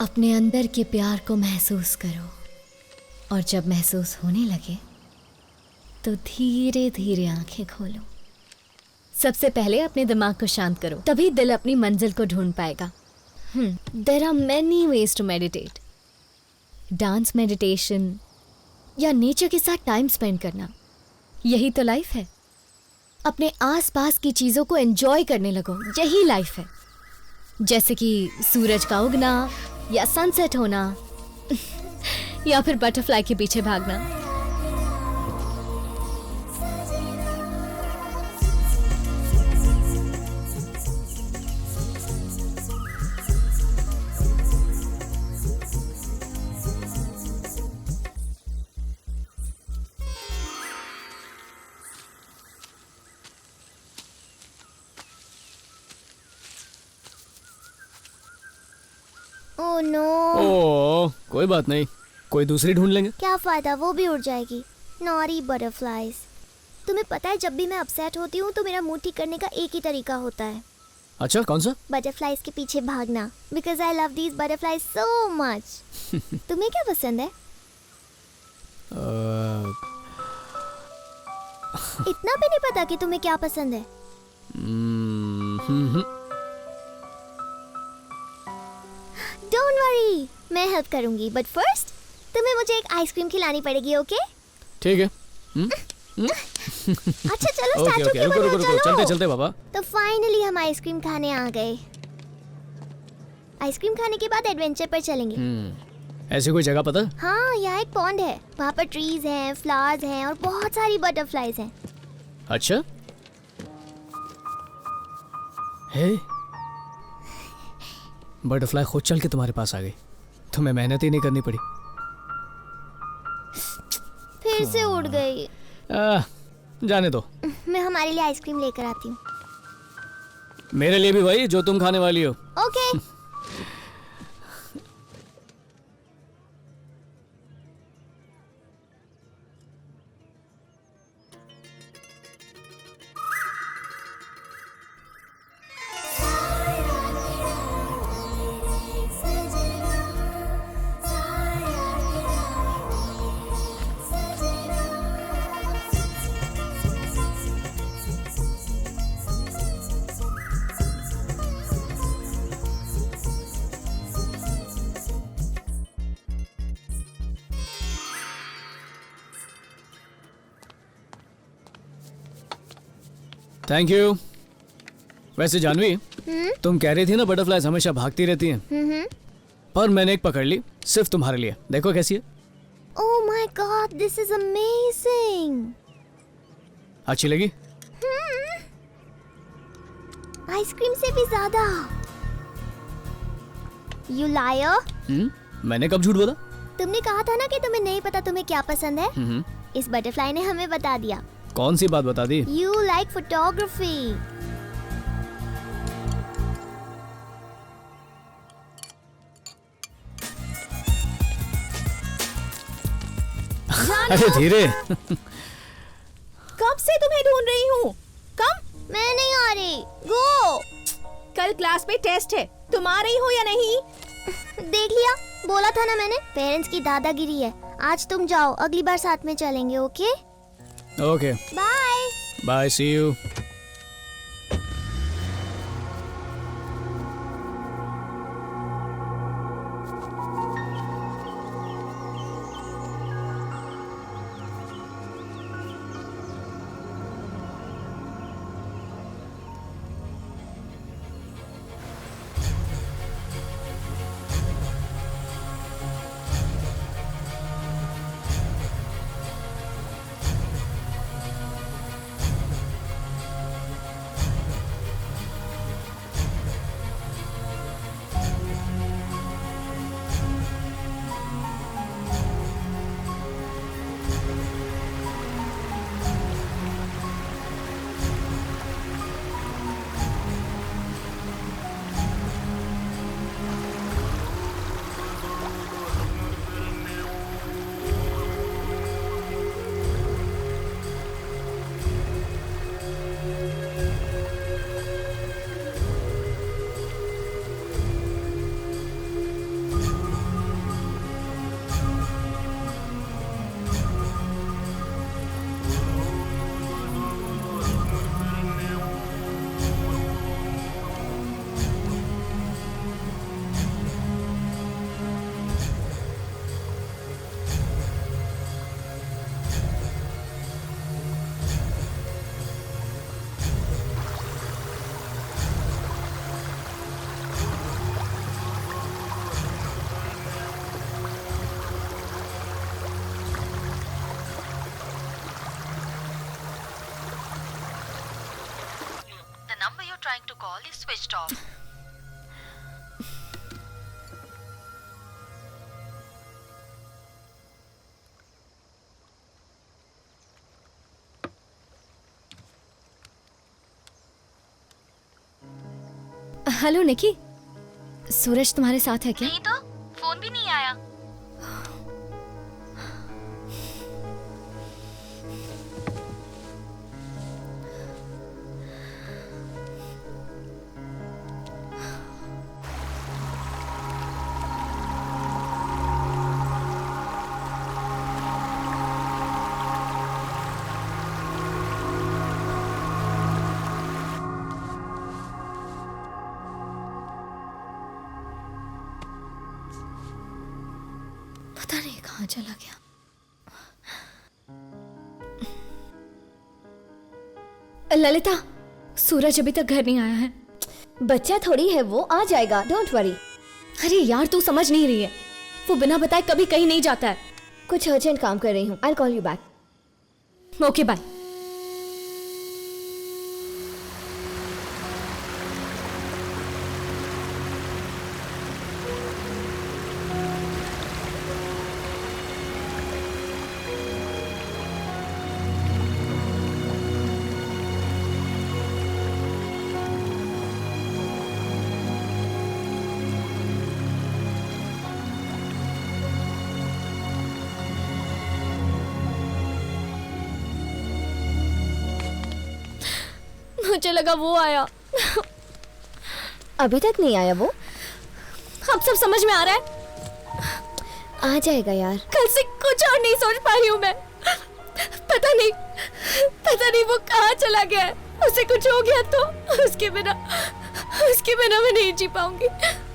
अपने अंदर के प्यार को महसूस करो और जब महसूस होने लगे तो धीरे धीरे आंखें खोलो। सबसे पहले अपने दिमाग को शांत करो, तभी दिल अपनी मंजिल को ढूंढ पाएगा। There are many ways to meditate. Dance meditation या नेचर के साथ टाइम स्पेंड करना, यही तो लाइफ है। अपने आसपास की चीज़ों को एंजॉय करने लगो, यही लाइफ है। जैसे कि सूरज का उगना या सनसेट होना या फिर बटरफ्लाई के पीछे भागना। Oh no. ओह, कोई बात नहीं, कोई दूसरी ढूंढ लेंगे। क्या फायदा, वो भी उड़ जाएगी। नॉरी बटरफ्लाइज। तुम्हें पता है जब भी मैं अपसेट होती हूँ तो मेरा मूड ठीक करने का एक ही तरीका होता है। अच्छा, कौन सा? बटरफ्लाइज के पीछे भागना। Because I love these butterflies so much. तुम्हें क्या पसंद है? इतना भी नहीं पता कि तुम्हें क्या पसंद है? डोंट वरी, मैं हेल्प करूंगी, बट फर्स्ट तुम्हें मुझे एक आइसक्रीम खिलानी पड़ेगी, ओके? ठीक है। अच्छा चलो स्टैचू के रुको, बनो, चलो। चलते चलते बाबा। तो फाइनली हम आइसक्रीम खाने आ गए। आइसक्रीम खाने के बाद एडवेंचर पर चलेंगे। ऐसी कोई जगह पता? हाँ, यहाँ एक पॉन्ड है, वहाँ पर ट्रीज हैं, फ्लावर्स हैं और बहुत सारी बटरफ्लाइज हैं। अच्छा, हे बटरफ्लाई खुद चल के तुम्हारे पास आ गई, तुम्हें मेहनत ही नहीं करनी पड़ी। फिर से उड़ गई। जाने दो, मैं हमारे लिए आइसक्रीम लेकर आती हूँ। मेरे लिए भी वही जो तुम खाने वाली हो। ओके। Thank you. वैसे जानवी, तुम कह रही थी ना बटरफ्लाइज हमेशा भागती रहती हैं, पर मैंने एक पकड़ ली सिर्फ तुम्हारे लिए। देखो कैसी है। Oh my God, this is amazing. अच्छी लगी? आइसक्रीम से भी ज्यादा। You liar. मैंने कब झूठ बोला? तुमने कहा था ना कि तुम्हें नहीं पता तुम्हें क्या पसंद है। इस बटरफ्लाई ने हमें बता दिया। कौन सी बात बता दी? You like photography. अरे धीरे। कब से तुम्हें ढूंढ रही हूँ। कम। मैं नहीं आ रही। गो। कल क्लास में टेस्ट है, तुम आ रही हो या नहीं? देख लिया, बोला था ना मैंने, पेरेंट्स की दादागिरी है। आज तुम जाओ, अगली बार साथ में चलेंगे, okay? Okay, bye bye, see you. trying to call is switched off. Hello Nikki, Suraj तुम्हारे साथ है क्या? नहीं तो फोन भी नहीं आया। पता नहीं कहाँ चला गया। ललिता, सूरज अभी तक घर नहीं आया है। बच्चा थोड़ी है वो, आ जाएगा, डोंट वरी। अरे यार तू समझ नहीं रही है, वो बिना बताए कभी कहीं नहीं जाता है। कुछ अर्जेंट काम कर रही हूँ, I call you back. Okay bye. मुझे लगा वो आया। अभी तक नहीं आया वो? अब सब समझ में आ रहा है। आ जाएगा यार। कल से कुछ और नहीं सोच पा रही हूँ मैं। पता नहीं वो कहाँ चला गया है। उसे कुछ हो गया तो उसके बिना मैं नहीं जी पाऊंगी।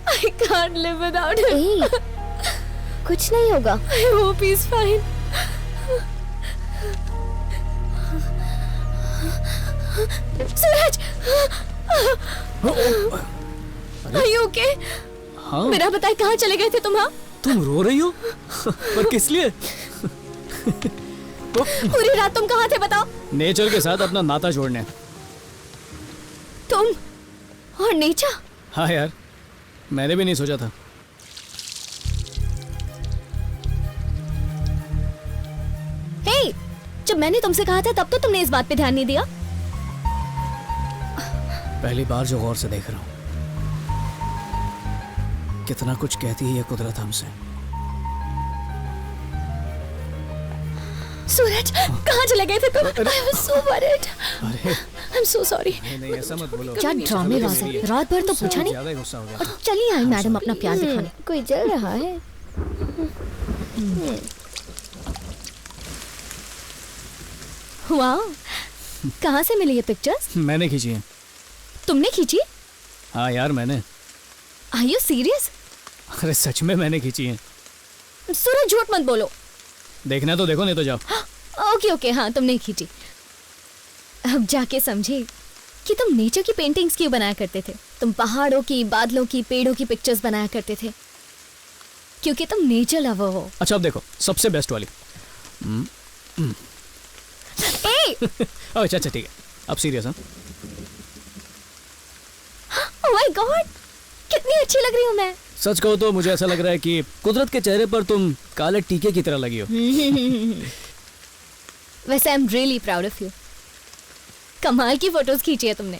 I can't live without him. कुछ नहीं होगा। I hope he's fine. Suraj! Are you okay? हाँ। मेरा बताए कहाँ चले गए थे तुम? हाँ, तुम रो रही हो? पर किस लिए? पूरी रात तुम कहाँ थे बताओ? नेचर के साथ अपना नाता जोड़ने। तुम और नेचर? हाँ यार, मैंने भी नहीं सोचा था। हे, जब मैंने तुमसे कहा था तब तो तुमने इस बात पे ध्यान नहीं दिया। पहली बार जो गौर से देख रहा हूँ, कितना कुछ कहती है ये कुदरत हमसे। सूरज, कहाँ चले गए थे तुम? I was so worried. अरे I'm so sorry. नहीं ऐसा मत बोलो। क्या ड्रामेबाज है, रात भर तो पूछा नहीं। ज्यादा ही गुस्सा हो गया। और चलिए आई मैडम अपना प्यार दिखाने। कोई जल रहा है। वाह, कहाँ से मिली ये पिक्चर्स? मैंने खींची है। तुमने खींची? हाँ यार मैंने। Are you serious? अरे सच में मैंने खींची है। सूरज झूठ मत बोलो। देखना तो देखो, नहीं तो जाओ। ओके, हाँ तुमने खींची। अब जाके समझे कि तुम नेचर की पेंटिंग्स क्यों बनाया करते थे। तुम पहाड़ों की, बादलों की, पेड़ों की पिक्चर्स बनाया करते थे क्योंकि तुम नेचर लवर हो। अच्छा अब देखो सबसे बेस्ट वाली। अच्छा ठीक है, अब सीरियस। ओह माय गॉड, कितनी अच्छी लग रही हूँ मैं। सच कहो तो मुझे ऐसा लग रहा है कि कुदरत के चेहरे पर तुम काले टीके की तरह लगी हो। वैसे I am really proud of you. कमाल की फोटोज खींची है तुमने।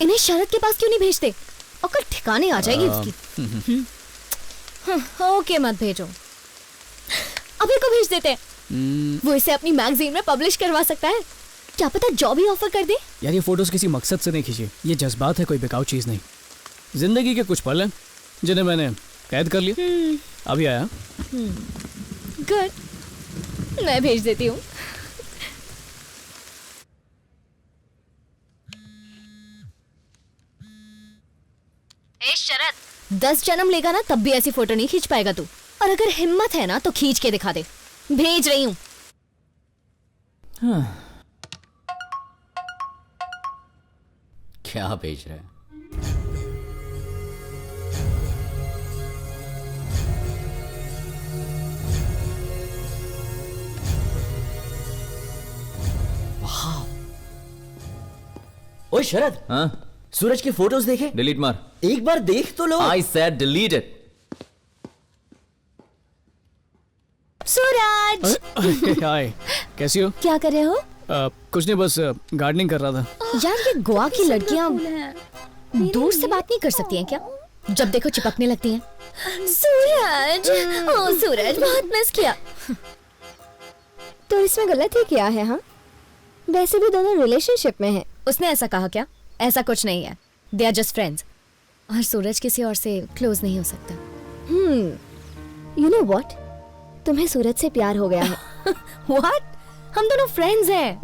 इन्हें शरद के पास क्यों नहीं भेजते? और कल ठिकाने आ जाएगी उसकी। ओके मत भेजो, अभी को भेज देते हैं। वो इसे अपनी मैगजीन में पब्लिश करवा सकता है। क्या पता जॉब ही ऑफर कर दे। यार ये फोटोज किसी मकसद से नहीं खींची, ये जज्बात है, कोई बेकाऊ चीज नहीं। जिंदगी के कुछ पल हैं जिन्हें मैंने कैद कर लिया। अभी आया। गुड, मैं भेज देती हूँ। शरद, 10 जन्म लेगा ना तब भी ऐसी फोटो नहीं खींच पाएगा तू। और अगर हिम्मत है ना तो खींच के दिखा दे। भेज रही हूँ। क्या भेज रहा है? ओए शरद, हाँ? सूरज की फोटोज देखे? डिलीट मार। एक बार देख तो लो। I said delete it. सूरज, हाय, कैसी हो? क्या कर रहे हो? कुछ नहीं, बस गार्डनिंग कर रहा था। यार ये गोवा की लड़कियां दूर से बात नहीं कर सकती हैं क्या? जब देखो चिपकने लगती हैं। सूरज, ओ सूरज, बहुत मिस किया। तो इसमें गलत ही क्या है? हाँ, वैसे भी दोनों रिलेशनशिप में हैं। उसने ऐसा कहा क्या? ऐसा कुछ नहीं है, दे आर जस्ट फ्रेंड्स। और सूरज किसी और से क्लोज नहीं हो सकता। यू नो व्हाट, तुम्हें सूरज से प्यार हो गया है। व्हाट? हम दोनों फ्रेंड्स हैं।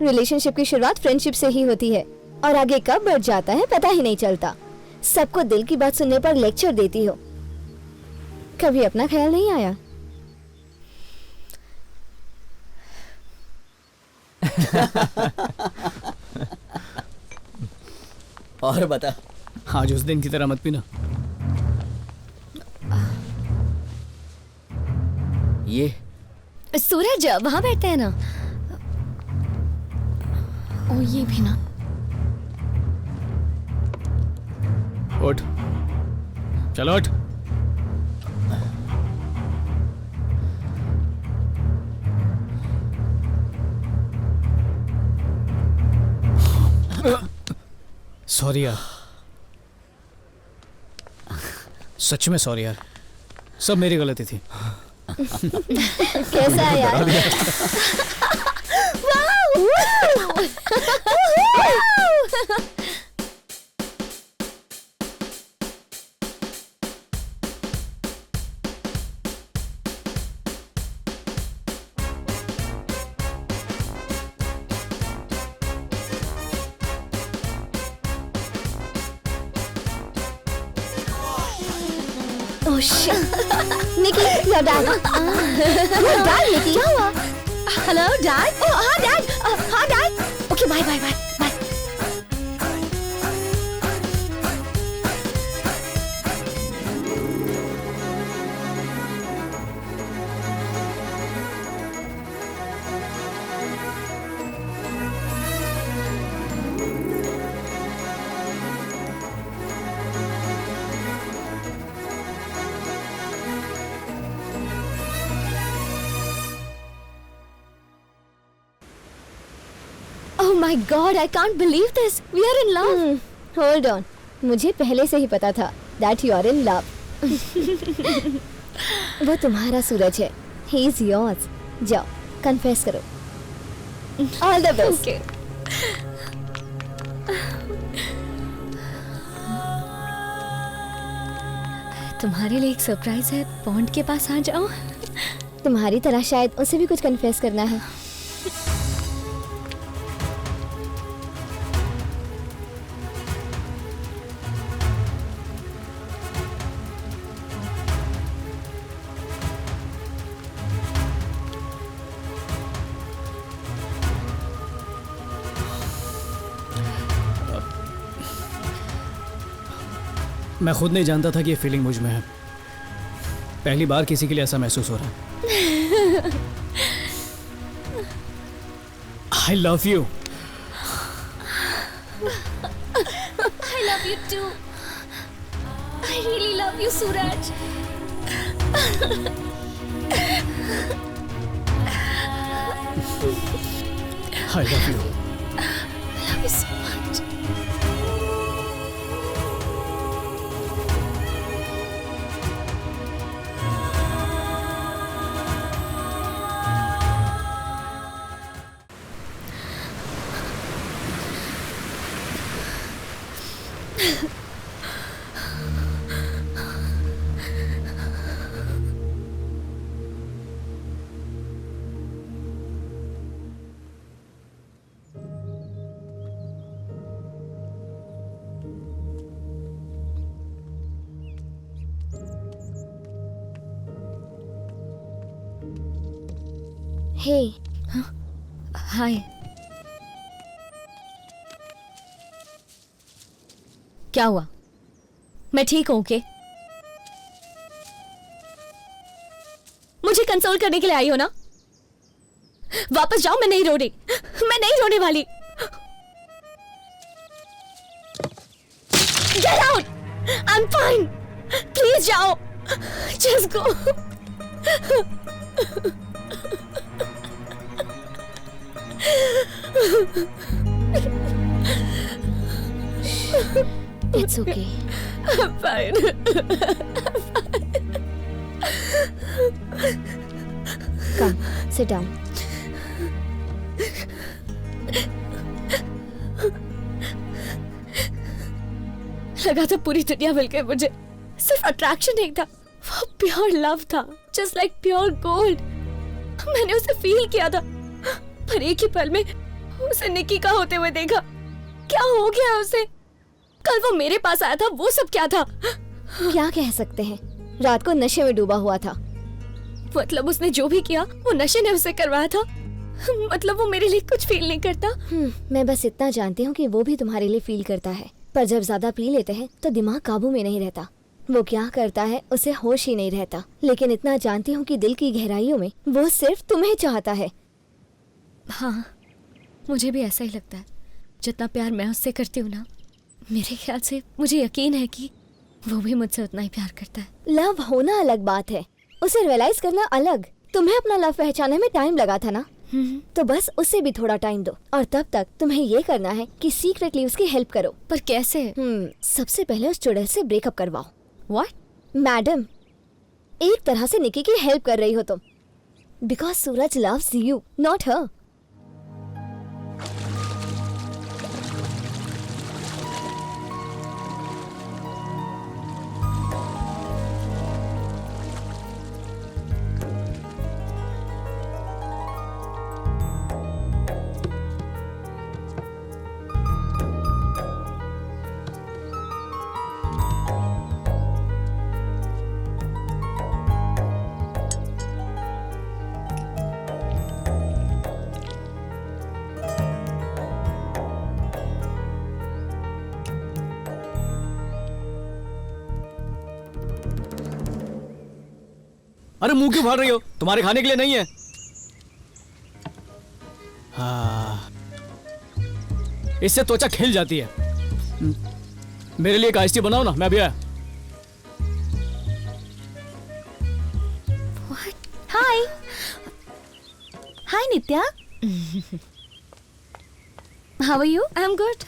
रिलेशनशिप की शुरुआत फ्रेंडशिप से ही होती है और आगे कब बढ़ जाता है पता ही नहीं चलता। सबको दिल की बात सुनने पर लेक्चर देती हो, कभी अपना ख्याल नहीं आया? और बता। आज उस दिन की तरह मत पीना। ये सूरज वहां बैठते हैं ना। ओ ये भी ना। उठ, चलो उठ। सॉरी यार, सच में सॉरी यार, सब मेरी गलती थी। कैसा है यार? Oh shit! Nikki, your dad. Your dad, Nikki. क्या हुआ? Hello dad. ओह हाँ डैड, हाँ dad. Okay bye bye bye bye. Oh my God, I can't believe this. We are in love. Hold on, मुझे पहले से ही पता था that you are in love. वो तुम्हारा सूरज है, he is yours. जाओ, confess करो. All the best. Okay. तुम्हारे लिए एक सरप्राइज है, पॉन्ड के पास आ जाओ। तुम्हारी तरह शायद उसे भी कुछ confess करना है। मैं खुद नहीं जानता था कि ये फीलिंग मुझ में है। पहली बार किसी के लिए ऐसा महसूस हो रहा है। I love you. I love you too. I really love you, Suraj. I love you. I love you so much. Hey. Hi. क्या हुआ? मैं ठीक हूं के? मुझे कंसोल करने के लिए आई हो ना? वापस जाओ, मैं नहीं रो रही, मैं नहीं रोने वाली। आई एम फाइन, प्लीज जाओ, just go. It's okay. I'm fine. Come, sit down. लगा था पूरी दुनिया मिल गई मुझे, सिर्फ अट्रैक्शन नहीं था, वो प्योर लव था, जस्ट लाइक प्योर गोल्ड। मैंने उसे फील किया था, पर एक ही पल में उसे निकी का होते हुए देखा। क्या हो गया उसे? कल वो मेरे पास आया था, वो सब क्या था? क्या कह सकते हैं, रात को नशे में डूबा हुआ था। मतलब उसने जो भी किया वो नशे ने उसे करवाया था? मतलब वो मेरे लिए कुछ फील नहीं करता? मैं बस इतना जानती हूँ कि वो भी तुम्हारे लिए फील करता है, पर जब ज्यादा पी लेते हैं तो दिमाग काबू में नहीं रहता। वो क्या करता है उसे होश ही नहीं रहता, लेकिन इतना जानती हूँ कि दिल की गहराइयों में वो सिर्फ तुम्हें चाहता है। हाँ, मुझे भी ऐसा ही लगता है। जितना प्यार मैं उससे करती हूँ ना, मेरे ख्याल से मुझे यकीन है कि वो भी मुझसे उतना ही प्यार करता है। लव होना अलग बात है, उसे रियलाइज करना अलग। तुम्हें अपना लव पहचानने में टाइम लगा था ना, तो बस उसे भी थोड़ा टाइम दो, और तब तक तुम्हें ये करना है कि सीक्रेटली उसकी हेल्प करो। पर कैसे? सबसे पहले उस चुड़ैल से ब्रेकअप करवाओ। व्हाट? मैडम, एक तरह से निकी की हेल्प कर रही हो तुम, because Suraj loves you, not her. अरे मुंह क्यों फाड़ रही हो? तुम्हारे खाने के लिए नहीं है। हाँ, इससे त्वचा खिल जाती है। मेरे लिए एक आइस टी बनाओ ना, मैं भी आया। Hi hi Nitya, how are you? I am good.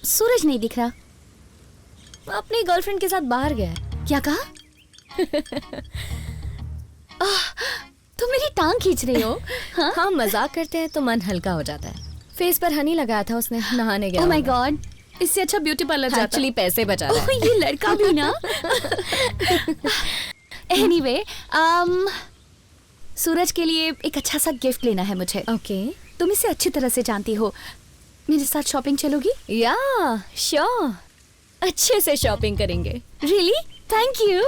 Suraj नहीं दिख रहा। अपनी गर्लफ्रेंड के साथ बाहर गया है। क्या कहा? तुम मेरी टांग खींच रही हो? हाँ, मजाक करते हैं तो मन हल्का हो जाता है। फेस पर हनी लगाया था उसने, नहाने गया। ओह माय गॉड, इससे अच्छा ब्यूटी पार्लर जाता। एक्चुअली पैसे बचा रहा है। ये लड़का भी ना। एनीवे, सूरज के लिए एक अच्छा सा गिफ्ट लेना है मुझे। ओके। तुम इसे अच्छी तरह से जानती हो, मेरे साथ शॉपिंग चलोगी? या श्योर, अच्छे से शॉपिंग करेंगे। रियली? Thank you.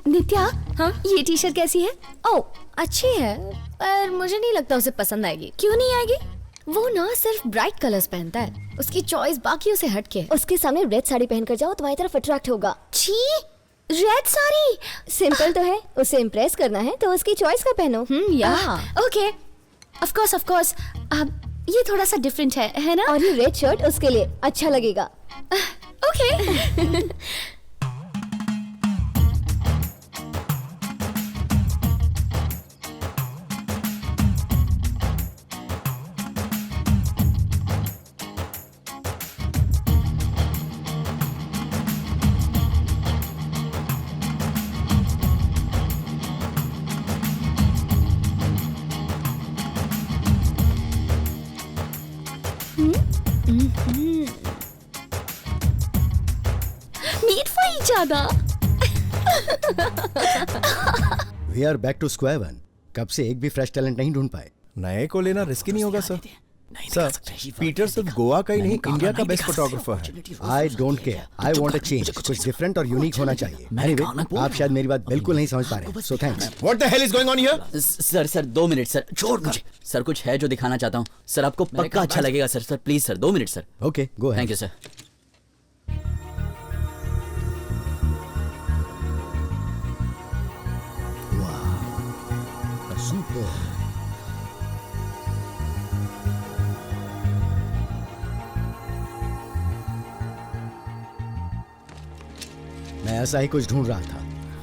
नित्या, हाँ, ये टी शर्ट कैसी है? ओह अच्छी है, पर मुझे नहीं लगता उसे पसंद आएगी। क्यों नहीं आएगी? वो ना सिर्फ ब्राइट कलर्स पहनता है, उसकी चॉइस बाकियों से हटके है। उसके सामने रेड साड़ी पहनकर जाओ, तुम्हारी तरफ अट्रैक्ट होगा। छी, रेड साड़ी सिंपल तो है, उसे इम्प्रेस करना है तो उसकी चॉइस का पहनो। या ओके, ऑफ कोर्स। ये थोड़ा सा डिफरेंट है ना? और ये रेड शर्ट उसके लिए अच्छा लगेगा। Okay. Meet for each other. We are back to square one. कब से एक भी फ्रेश टैलेंट नहीं ढूंढ पाए। नए को लेना रिस्की नहीं होगा सर? सर, पीटर सिर्फ गोवा का ही नहीं, इंडिया का बेस्ट फोटोग्राफर है। I don't care, I want a change. कुछ डिफरेंट और यूनिक होना चाहिए। Anyway, आप शायद मेरी बात बिल्कुल नहीं समझ पा रहे, so thanks. What the hell is going on here? Sir 2 minute sir, छोड़ मुझे। सर कुछ है जो दिखाना चाहता हूँ सर, आपको पक्का अच्छा लगेगा sir. Please sir 2 minute sir. Okay, go ahead. Thank you sir. मैं ऐसा ही कुछ ढूंढ रहा था,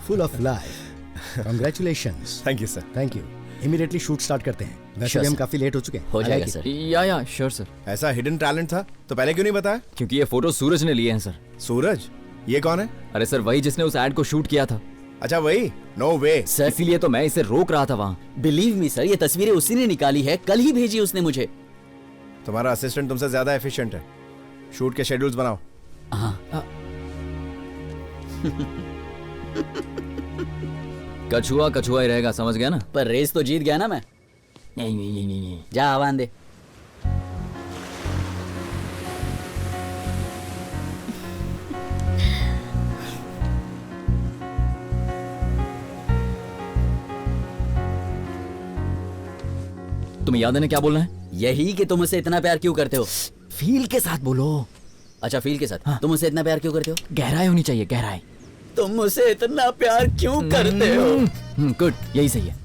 full of life. Congratulations. Thank you sir. Thank you. Immediately shoot start करते हैं। वैसे Sure, भी हम sir. काफी लेट हो चुके हैं। हो I जाएगा like it. सर। या श्योर सर। ऐसा हिडन टैलेंट था तो पहले क्यों नहीं बताया? क्योंकि ये फोटो सूरज ने लिए हैं सर। सूरज? ये कौन है? अरे सर वही जिसने उस एड को शूट किया था। अच्छा वही? नो वे। सर इसीलिए तो मैं इसे रोक रहा था वहाँ। बिलीव मी सर, ये तस्वीरें उसी ने निकाली है, कल ही भेजी उसने मुझे। तुम्हारा असिस्टेंट तुमसे ज्यादा एफिशिएंट है। शूट के शेड्यूल्स बनाओ। हाँ। कछुआ कछुआ ही रहेगा, समझ गया ना? पर रेस तो जीत गया ना मैं। नहीं। जा आवान दे। तुम्हें याद है ना क्या बोलना है? यही कि तुम उसे इतना प्यार क्यों करते हो। फील के साथ बोलो। अच्छा फील के साथ। हाँ। तुम उसे इतना प्यार क्यों करते हो? गहराई होनी चाहिए, गहराई। तुम उसे इतना प्यार क्यों करते हो? गुड, यही सही है।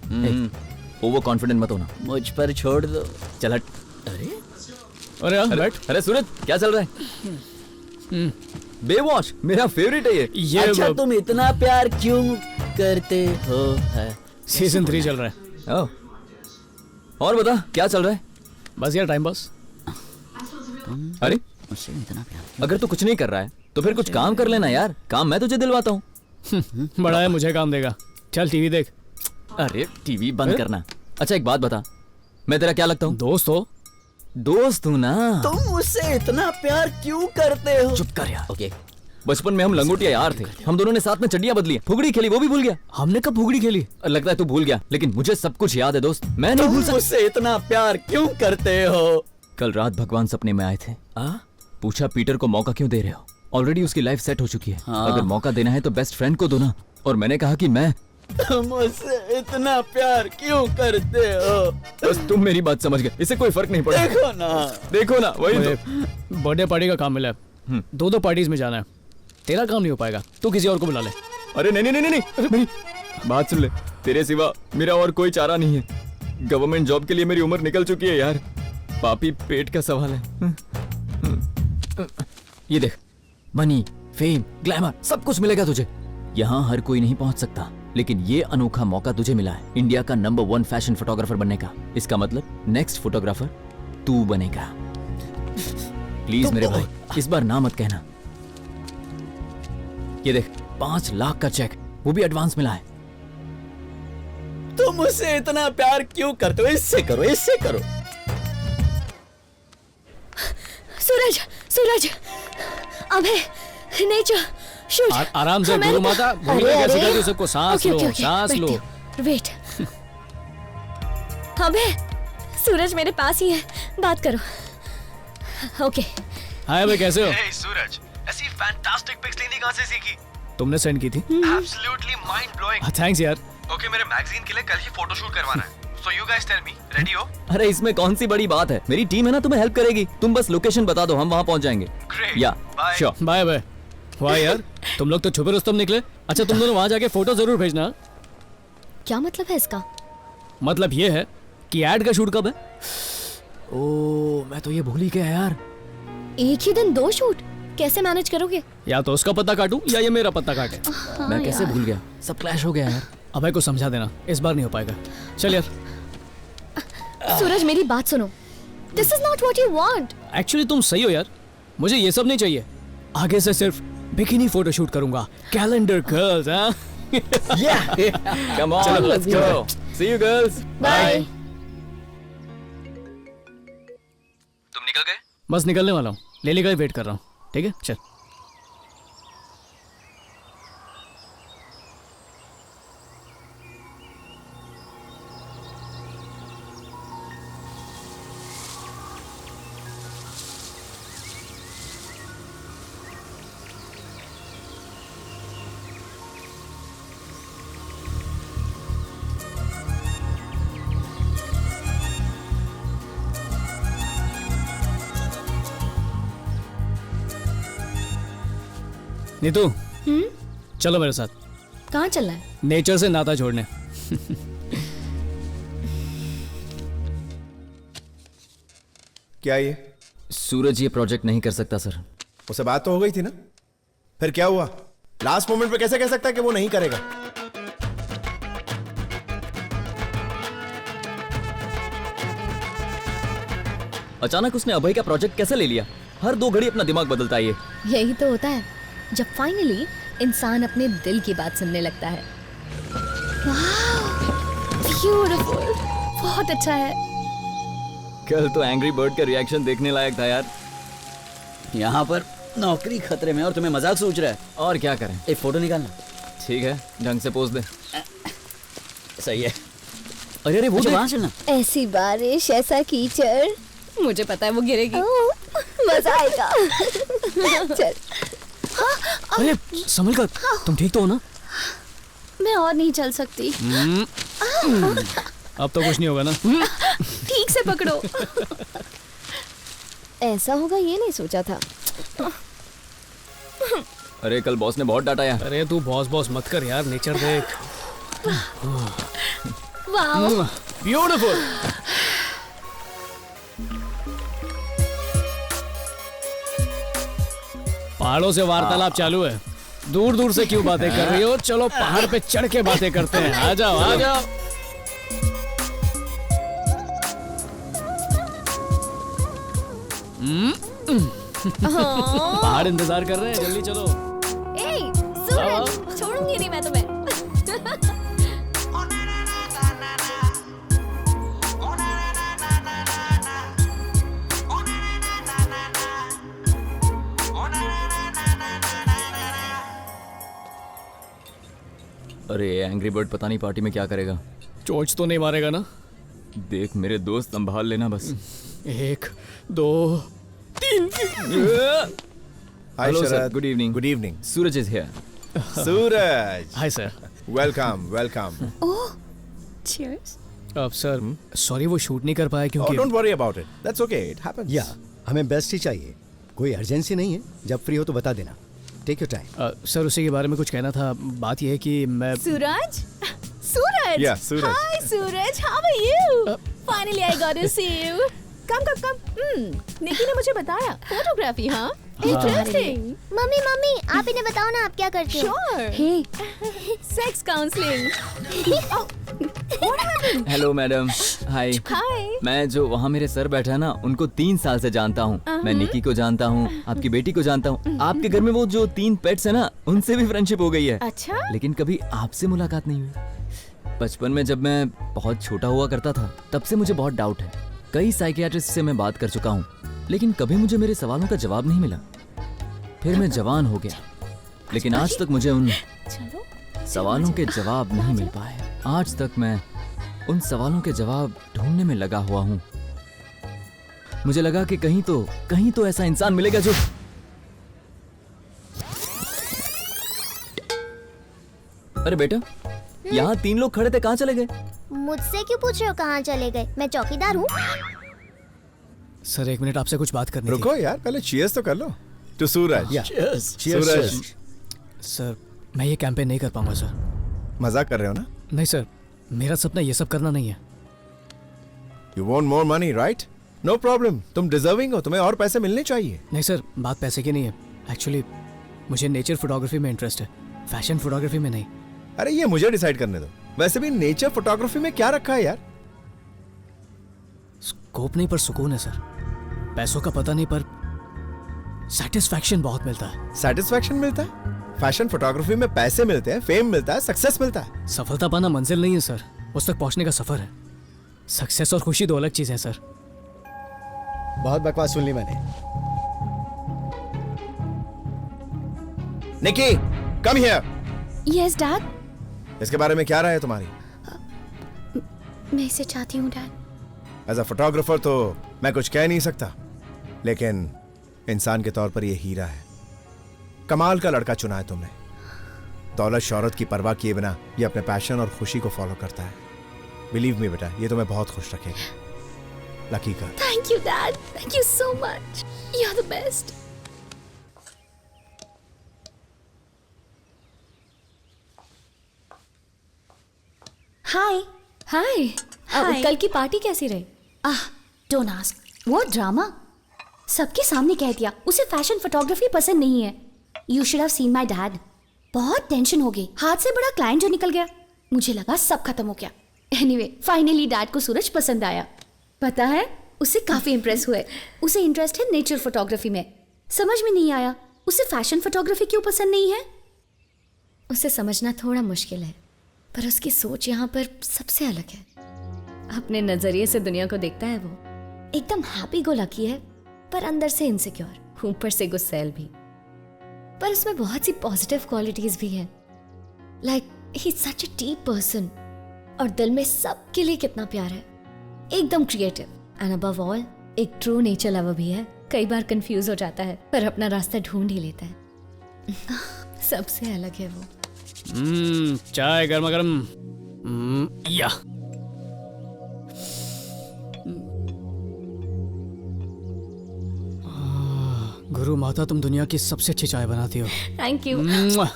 ओवर कॉन्फिडेंट मत होना। मुझ पर छोड़ दो। चल हट। अरे बैठ। अरे सूरज क्या चल रहा है? बेवॉच मेरा फेवरेट है ये। अच्छा तुम इतना प्यार क्यों करते हो? है सीजन 3 चल रहा है। ओह, और बता क्या चल रहा है? बस यार टाइम पास। अरे मुझसे इतना प्यार अगर तू कुछ नहीं कर रहा है तो फिर कुछ काम कर लेना यार। काम मैं तुझे दिलवाता हूँ। बड़ा है, मुझे काम देगा। चल टीवी देख। अरे टीवी बंद करना। अच्छा एक बात बता, मैं तेरा क्या लगता हूँ? दोस्त हो। दोस्त हूँ ना। तुम मुझसे इतना प्यार क्यों करते हो? चुप कर यार। ओके। बचपन में हम लंगोटिया यार थे। हम दोनों ने साथ में चड्डियां बदली, फुगड़ी खेली, वो भी भूल गया। हमने कब फुगड़ी खेली? लगता है तू भूल गया, लेकिन मुझे सब कुछ याद है दोस्त। मैं नहीं भूल तुम सकता। मुझसे इतना प्यार क्यों करते हो? कल रात भगवान सपने में आए थे। पूछा पीटर को मौका क्यों दे रहे हो? ऑलरेडी उसकी लाइफ सेट हो चुकी है। अगर मौका देना है तो बेस्ट फ्रेंड को दो ना। और मैंने कहा कि मैं तुम मुझसे इतना प्यार क्यों करते हो? बस तुम मेरी बात समझ गए, इससे कोई फर्क नहीं पड़ा। देखो ना वही तो। बर्थडे पार्टी का काम मिला है। 2 पार्टीज में जाना है। तेरा काम नहीं हो पाएगा, तू किसी और को बुला ले। अरे नहीं, मेरी बात सुन ले। तेरे सिवा मेरा और कोई चारा नहीं है। गवर्नमेंट जॉब के लिए मेरी उम्र निकल चुकी है यार। पापी पेट का सवाल है। ये देख, मनी, फेम, ग्लैमर सब कुछ मिलेगा तुझे। यहाँ हर कोई नहीं पहुंच सकता, लेकिन ये अनोखा मौका तुझे मिला है इंडिया का नंबर 1 फैशन फोटोग्राफर बनने का। इसका मतलब नेक्स्ट फोटोग्राफर तू बनेगा। प्लीज मेरे भाई, इस बार ना मत कहना। ये देख, 5 लाख का चेक, वो भी एडवांस मिला है। तुम मुझसे इतना प्यार क्यों करते हो? इससे करो, इससे करो। सूरज, सूरज, अबे, नेचर, शूट। आराम से गुरु माता, भूल गए क्या सिखाती हो सबको? सांस लो, सांस लो। वेट। अबे, सूरज मेरे पास ही है, बात करो। ओके। हाय भाई, कैसे हो? सूरज, ऐसी फैंटास्टिक पिक्स लेनी कहाँ से सीखी? तुमने सेंड की थी? Absolutely mind blowing. थैंक्स यार। ओके, मेरे मैगजीन के लिए कल ही फोटोशूट करवाना है। So you guys tell me, ready हो? अरे इसमें कौन सी बड़ी बात है? मेरी टीम है ना, तुम्हें हेल्प करेगी। तुम बस लोकेशन बता दो, हम वहां पहुंच जाएंगे। या श्योर। Bye bye. वाह यार, तुम लोग तो छुपे रुस्तम निकले। अच्छा तुम दोनों वहां जाके फोटो जरूर भेजना। क्या मतलब है इसका? मतलब ये है कि एड का शूट कब है? ओह, मैं तो ये भूल ही गया यार। एक ही दिन 2 शूट कैसे मैनेज करोगे? या तो उसका पत्ता काटूं या ये मेरा पत्ता काटे। मैं कैसे भूल गया, सब क्लैश हो गया यार। अभय को समझा देना, इस बार नहीं हो पाएगा। चल यार। सूरज मेरी बात सुनो, this is not what you want. Actually तुम सही हो यार, मुझे ये सब नहीं चाहिए। आगे से सिर्फ बिकिनी फोटो शूट करूंगा। कैलेंडर गर्ल्स, हाँ? Come on, let's go. See you girls. Bye. तुम निकल गए? बस निकलने वाला हूँ, लेली का ही वेट कर रहा हूँ। ठीक है, चल। नीतू, चलो मेरे साथ। कहाँ चलना है? नेचर से नाता जोड़ने। क्या ये? सूरज ये प्रोजेक्ट नहीं कर सकता सर। उसे बात तो हो गई थी ना, फिर क्या हुआ? लास्ट मोमेंट पे कैसे कह सकता है कि वो नहीं करेगा? अचानक उसने अभय का प्रोजेक्ट कैसे ले लिया? हर 2 घड़ी अपना दिमाग बदलता है ये। यही तो होता है जब फाइनली इंसान अपने दिल की बात सुनने लगता है। ब्यूटीफुल, बहुत अच्छा है। कल तो एंग्री बर्ड का रिएक्शन देखने लायक था यार। यहाँ पर नौकरी खतरे में और तुम्हें मजाक सोच रहा है। और क्या करें? एक फोटो निकालना। ठीक है, ढंग से पोज दे। सही है। अरे अरे वो वहाँ चलना। ऐसी बारिश, ऐसा कीचड़, मुझे पता है वो गिरेगी। मजा आएगा। चल। अरे संभल कर, तुम ठीक तो हो ना? मैं और नहीं चल सकती। अब तो कुछ नहीं होगा ना? ठीक से पकड़ो। ऐसा होगा ये नहीं सोचा था। अरे कल बॉस ने बहुत डांटा यार। अरे तू बॉस मत कर यार, नेचर देख। वाह, ब्यूटीफुल। पहाड़ों से वार्तालाप चालू है। दूर दूर से क्यों बातें कर रही हो? चलो पहाड़ पे चढ़ के बातें करते हैं। आ जाओ आ जाओ। पहाड़ इंतजार कर रहे हैं, जल्दी चलो। ए, सूरज, छोड़ूंगी नहीं मैं तुम्हें। अरे एंग्री बर्ड पता नहीं पार्टी में क्या करेगा। चोंच तो नहीं मारेगा ना? देख मेरे दोस्त, संभाल लेना बस। 1 2 3। Hello sir, good evening. Good evening. Suraj is here. Suraj. Hi sir. Welcome welcome. Oh, cheers. अब सर सॉरी वो शूट नहीं कर पाया क्योंकि don't worry about it, that's okay, it happens. या हमें बेस्ट ही चाहिए, कोई अर्जेंसी नहीं है, जब फ्री हो तो बता देना। Take your time. सर उसी के बारे में कुछ कहना था। बात यह है कि मैं सूरज, सूरज। Yeah, Suraj. Hi, Suraj. How are you? Finally, I got to see you. Come. निकी ने मुझे बताया फोटोग्राफी। हाँ, इंटरेस्टिंग। मम्मी आप इन्हें बताओ ना आप क्या करते हो? Sure. Hey, Sex counseling. Oh, what happened? Hello madam. Hi. Hi. मैं जो वहाँ मेरे सर बैठा है ना, उनको 3 साल से जानता हूँ। मैं निकी को जानता हूँ, आपकी बेटी को जानता हूँ। आपके घर में वो जो 3 पेट्स है ना, उनसे भी फ्रेंडशिप हो गई है। अच्छा। लेकिन कभी आपसे मुलाकात नहीं हुई। बचपन में जब मैं बहुत छोटा हुआ करता था, तब से मुझे बहुत डाउट है। कई साइकियाट्रिस्ट से मैं बात कर चुका हूँ, लेकिन कभी मुझे मेरे सवालों का जवाब नहीं मिला। फिर मैं जवान हो गया, लेकिन आज तक मुझे उन सवालों के जवाब नहीं मिल पाए। आज तक मैं उन सवालों के जवाब ढूंढने में लगा हुआ हूँ। मुझे लगा कि कहीं तो ऐसा इंसान मिलेगा जो अरे बेटा, यहाँ 3 लोग खड़े थे, कहाँ चले गए? मुझसे क्यों पूछ रहे हो कहाँ चले गए? मैं चौकीदार हूँ। सर 1 मिनट, आपसे कुछ बात करनी थी। रुको यार, पहले चीयर्स तो कर लो। To Suraj. सूरज। सर मैं ये कैंपेन नहीं कर पाऊंगा सर। मजाक कर रहे हो ना? नहीं सर, मेरा सपना ये सब करना नहीं है। You want more money right? No problem, तुम डिजर्विंग हो, तुम्हें और पैसे मिलने चाहिए। नहीं सर, बात पैसे की नहीं है। एक्चुअली मुझे नेचर फोटोग्राफी में इंटरेस्ट है, फैशन फोटोग्राफी में नहीं। अरे ये मुझे डिसाइड करने दो। वैसे भी नेचर फोटोग्राफी में क्या रखा है यार? स्कोप नहीं पर सुकून है सर। पैसों का पता नहीं पर सेटिस्फैक्शन बहुत मिलता है। सेटिस्फैक्शन मिलता है? फैशन फोटोग्राफी में पैसे मिलते हैं, फेम मिलता है, सक्सेस मिलता है। सफलता पाना मंजिल नहीं है सर, उस तक पहुंचने का सफर है। सक्सेस और खुशी 2 अलग चीजें हैं सर। बहुत बकवास सुन ली मैंने। निकी, कम हियर। Yes, Dad. इसके बारे में क्या राय है तुम्हारी? मैं इसे चाहती हूँ डैड। एज अ फोटोग्राफर तो मैं कुछ कह नहीं सकता, लेकिन इंसान के तौर पर ये हीरा है। कमाल का लड़का चुना है तुमने। दौलत शौहरत की परवाह किए बिना ये अपने पैशन और खुशी को फॉलो करता है। बिलीव मी बेटा, ये तुम्हें बहुत खुश रखेगा। Lucky girl. Thank you, Dad. Thank you so much. You're the best. Hi. Hi. कल की पार्टी कैसी रही? Don't ask. What drama? सबके सामने कह दिया उसे फैशन फोटोग्राफी पसंद नहीं है। You should have seen my dad. बहुत टेंशन हो गई, हाथ से बड़ा क्लाइंट जो निकल गया, मुझे लगा सब खत्म हो गया। एनीवे, फाइनली डैड को सूरज पसंद आया। पता है, उससे काफी इम्प्रेस हुए। उसे इंटरेस्ट है नेचर फोटोग्राफी में। समझ में नहीं आया उसे फैशन फोटोग्राफी क्यों पसंद नहीं है। उसे समझना थोड़ा मुश्किल है, पर उसकी सोच यहाँ पर सबसे अलग है। अपने नजरिए से दुनिया को देखता है। वो एकदम हैप्पी गो लकी है, पर अंदर से इनसिक्योर, ऊपर से गुस्सैल भी। पर उसमें बहुत सी पॉजिटिव क्वालिटीज भी हैं। Like he is such a deep person, और दिल में सबके लिए कितना प्यार है। एकदम क्रिएटिव एंड अबव ऑल एक ट्रू नेचर लवर भी है। कई बार कंफ्यूज हो जाता है, पर अपना रास्ता ढूंढ ही लेता है। सबसे अलग है वो। चाय गर्मा गर्म। या गुरु माता, तुम दुनिया की सबसे अच्छी चाय बनाती हो। Thank you.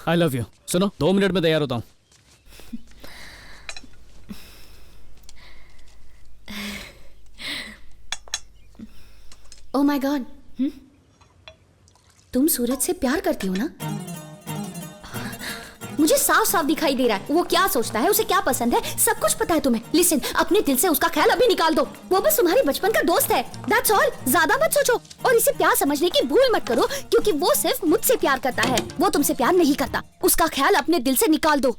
I love you. सुनो, 2 मिनट में तैयार होता हूँ। ओह माय गॉड, तुम सूरज से प्यार करती हो ना? मुझे साफ साफ दिखाई दे रहा है वो क्या सोचता है, उसे क्या पसंद है, सब कुछ पता है तुम्हें। लिसन, अपने दिल से उसका ख्याल अभी निकाल दो। वो बस तुम्हारी बचपन का दोस्त है, दैट्स ऑल। ज्यादा मत सोचो और इसे प्यार समझने की भूल मत करो, क्योंकि वो सिर्फ मुझसे प्यार करता है, वो तुमसे प्यार नहीं करता। उसका ख्याल अपने दिल से निकाल दो।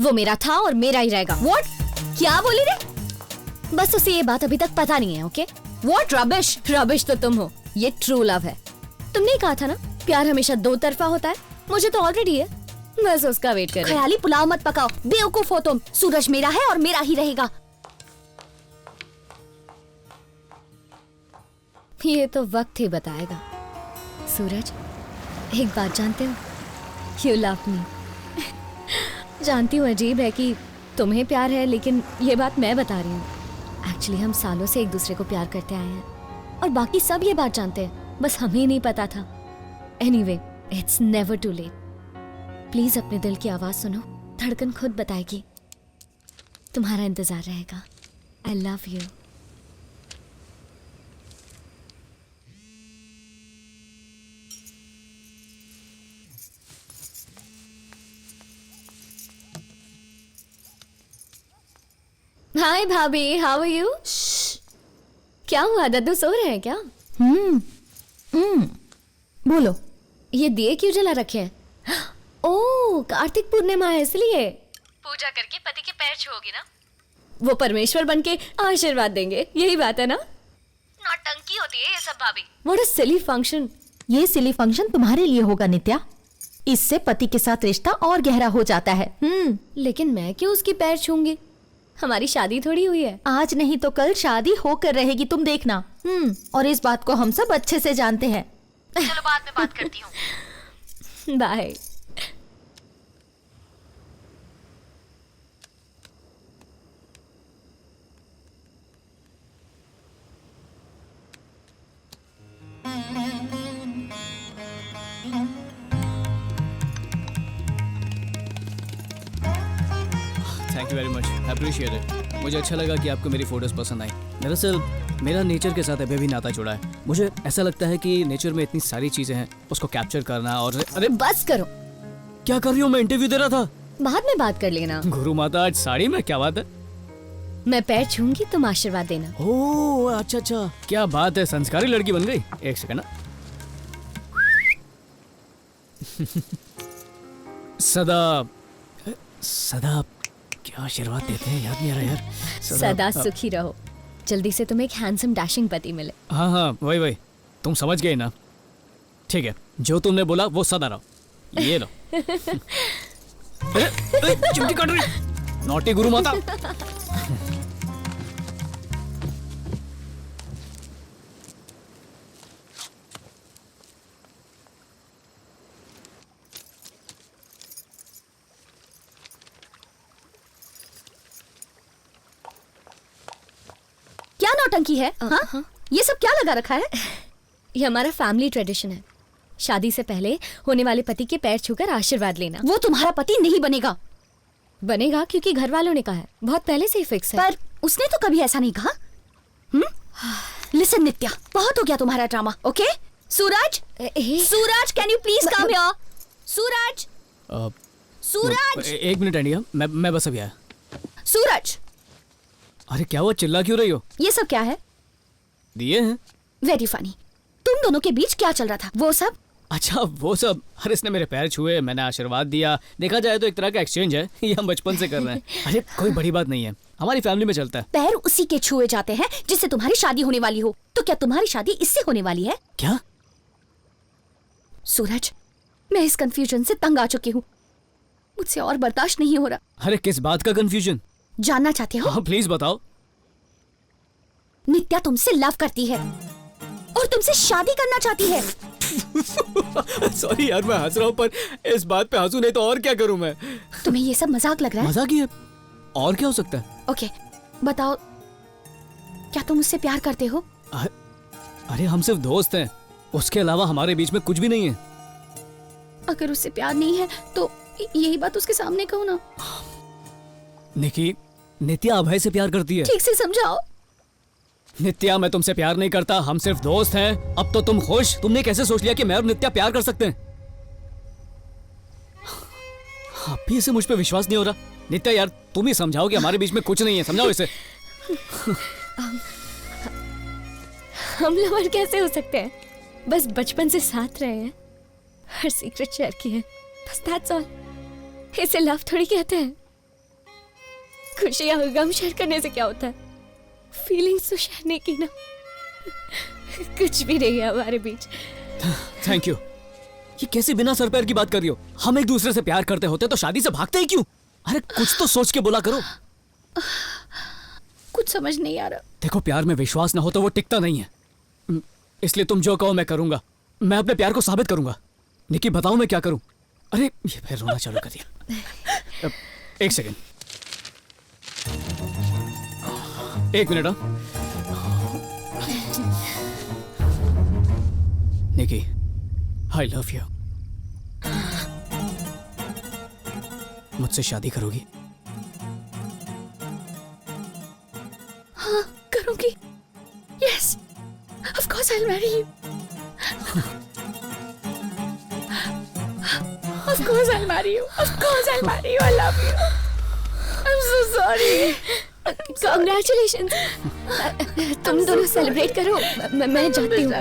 वो मेरा था और मेरा ही रहेगा। व्हाट? क्या बोली रे? बस उसे ये बात अभी तक पता नहीं है। ओके? What rubbish? रबिश तो तुम हो, ये ट्रू लव है। तुमने कहा था ना प्यार हमेशा दो तरफा होता है। मुझे तो ऑलरेडी है, बस उसका वेट कर। ख्याली पुलाव मत पकाओ, बेवकूफ हो तुम। सूरज मेरा है और मेरा ही रहेगा। ये तो वक्त ही बताएगा। सूरज, एक बात जानते हो, यू लव मी। जानती हूँ अजीब है कि तुम्हें प्यार है, लेकिन ये बात मैं बता रही हूँ। एक्चुअली हम सालों से एक दूसरे को प्यार करते आए हैं और बाकी सब ये बात जानते हैं, बस हमें नहीं पता था। Anyway, it's never too late. Please अपने दिल की आवाज सुनो, धड़कन खुद बताएगी। तुम्हारा इंतजार रहेगा। आई लव यू। हाय भाभी, हाउ आर यू? क्या हुआ, दद्दू सो रहे हैं क्या? बोलो, ये दिए क्यों जला रखे हैं? ओह, कार्तिक पूर्णिमा है इसलिए। पूजा करके पति के पैर छूओगी ना? वो परमेश्वर बनके आशीर्वाद देंगे, यही बात है ना? नौटंकी होती है ये सब भाभी। What a silly function. ये सिली फंक्शन तुम्हारे लिए होगा नित्या। इससे पति के साथ रिश्ता और गहरा हो जाता है। लेकिन मैं क्यों उसके पैर छूंगी? हमारी शादी थोड़ी हुई है। आज नहीं तो कल शादी होकर रहेगी, तुम देखना। और इस बात को हम सब अच्छे से जानते हैं। चलो बाद में बात करती हूँ। Bye. Thank you very much, appreciate it. मुझे अच्छा लगा कि आपको मेरी फोटोज पसंद आई। दरअसल मेरा नेचर के साथ अभी भी नाता जुड़ा है। मुझे ऐसा लगता है कि नेचर में इतनी सारी चीजें हैं, उसको कैप्चर करना। और अरे बस करो। क्या कर रही हूँ? मैं इंटरव्यू दे रहा था। बाद में बात कर लेना। गुरु माता, आज साड़ी में क्या बात है? मैं पैर छूंगी, तुम आशीर्वाद देना। ओह अच्छा अच्छा, क्या बात है, संस्कारी लड़की बन गई। एक सेकंड। सदा सदा क्या आशीर्वाद देते हैं, याद नहीं आ रहा यार। सदा सुखी रहो, जल्दी से तुम्हें एक हैंडसम डैशिंग पति मिले। हाँ हाँ, वही तुम समझ गए ना? ठीक है, जो तुमने बोला वो सदा रहो। ये लो। चिमटी काट रही, नॉटी गुरु माता। क्या नौटंकी है? हाँ? ये सब क्या लगा रखा है? ये हमारा फैमिली ट्रेडिशन है। शादी से पहले होने वाले पति के पैर छूकर आशीर्वाद लेना। वो तुम्हारा पति नहीं बनेगा। बनेगा क्योंकि घर वालों ने कहा है, बहुत पहले से ही फिक्स है। पर उसने तो कभी ऐसा नहीं कहा। लिसन नित्या, बहुत हो गया तुम्हारा drama. Okay? Suraj, Suraj, can you please come here? Suraj, uh, Suraj, एक मिनट इंडिया, मैं बस अभी आया। सूरज। अरे क्या हुआ, चिल्ला क्यों रही हो? ये सब क्या है? दिए हैं। Very funny. तुम दोनों के बीच क्या चल रहा था? वो सब? अच्छा वो सब, अरे इसने मेरे पैर छुए, मैंने आशीर्वाद दिया। देखा जाए तो एक तरह का एक्सचेंज है, ये हम बचपन से कर रहे हैं। अरे कोई बड़ी बात नहीं है, हमारी फैमिली में चलता है। पैर उसी के छुए जाते हैं जिससे तुम्हारी शादी होने वाली हो। तो क्या तुम्हारी शादी इससे होने वाली है? क्या? सूरज, मैं इस कंफ्यूजन से तंग आ चुकी हूँ, मुझसे और बर्दाश्त नहीं हो रहा। अरे किस बात का कंफ्यूजन? जानना चाहते हो? हाँ प्लीज बताओ। नित्या तुमसे लव करती है और तुमसे शादी करना चाहती है। सॉरी यार, मैं हंस रहा हूँ, पर इस बात पे हंसू नहीं तो और क्या करूँ मैं? तुम्हें ये सब मजाक लग रहा है? मजाक ही है, और क्या हो सकता है? ओके बताओ, क्या तुम मुझसे प्यार करते हो? अरे हम सिर्फ दोस्त हैं, उसके अलावा हमारे बीच में कुछ भी नहीं है। अगर उससे प्यार नहीं है तो यही बात उसके सामने कहो ना। निकी, नित्या अभय से प्यार करती है। ठीक से समझाओ। नित्या, मैं तुमसे प्यार नहीं करता, हम सिर्फ दोस्त हैं। अब तो तुम खुश? तुमने कैसे सोच लिया कि मैं और नित्या प्यार कर सकते हैं? अब भी इसे मुझ पे विश्वास नहीं हो रहा। नित्या यार, तुम ही समझाओ कि हमारे बीच में कुछ नहीं है, समझाओ इसे। हम लवर कैसे हो सकते हैं? बस बचपन से साथ रहे हैं, हर सीक्रेट शेयर किए हैं, बस दैट्स ऑल। इसे लव थोड़ी कहते हैं। खुशियां और गम शेयर करने से क्या होता है? फीलिंग्स तो शेयर नहीं की ना। कुछ भी नहीं है हमारे बीच। Thank you. ये कैसे बिना सर पैर की बात कर रही हो? हम एक दूसरे से प्यार करते होते तो शादी से भागते ही क्यों? अरे कुछ तो सोच के बोला करो। कुछ समझ नहीं आ रहा। देखो, प्यार में विश्वास ना हो तो वो टिकता नहीं है, इसलिए तुम जो कहो मैं करूंगा। मैं अपने प्यार को साबित करूंगा। निकी बताओ मैं क्या करूं? अरे ये फिर रोना चालू कर दिया। एक सेकेंड, एक minute. Nikki, I love you. मुझसे शादी करोगी? हाँ करूंगी। Yes, of course I will marry you. Of course I will marry you. Of course I will marry you. I love you. I am so sorry. Congratulations. तुम दोनों celebrate करो, मैं जाती हूँ।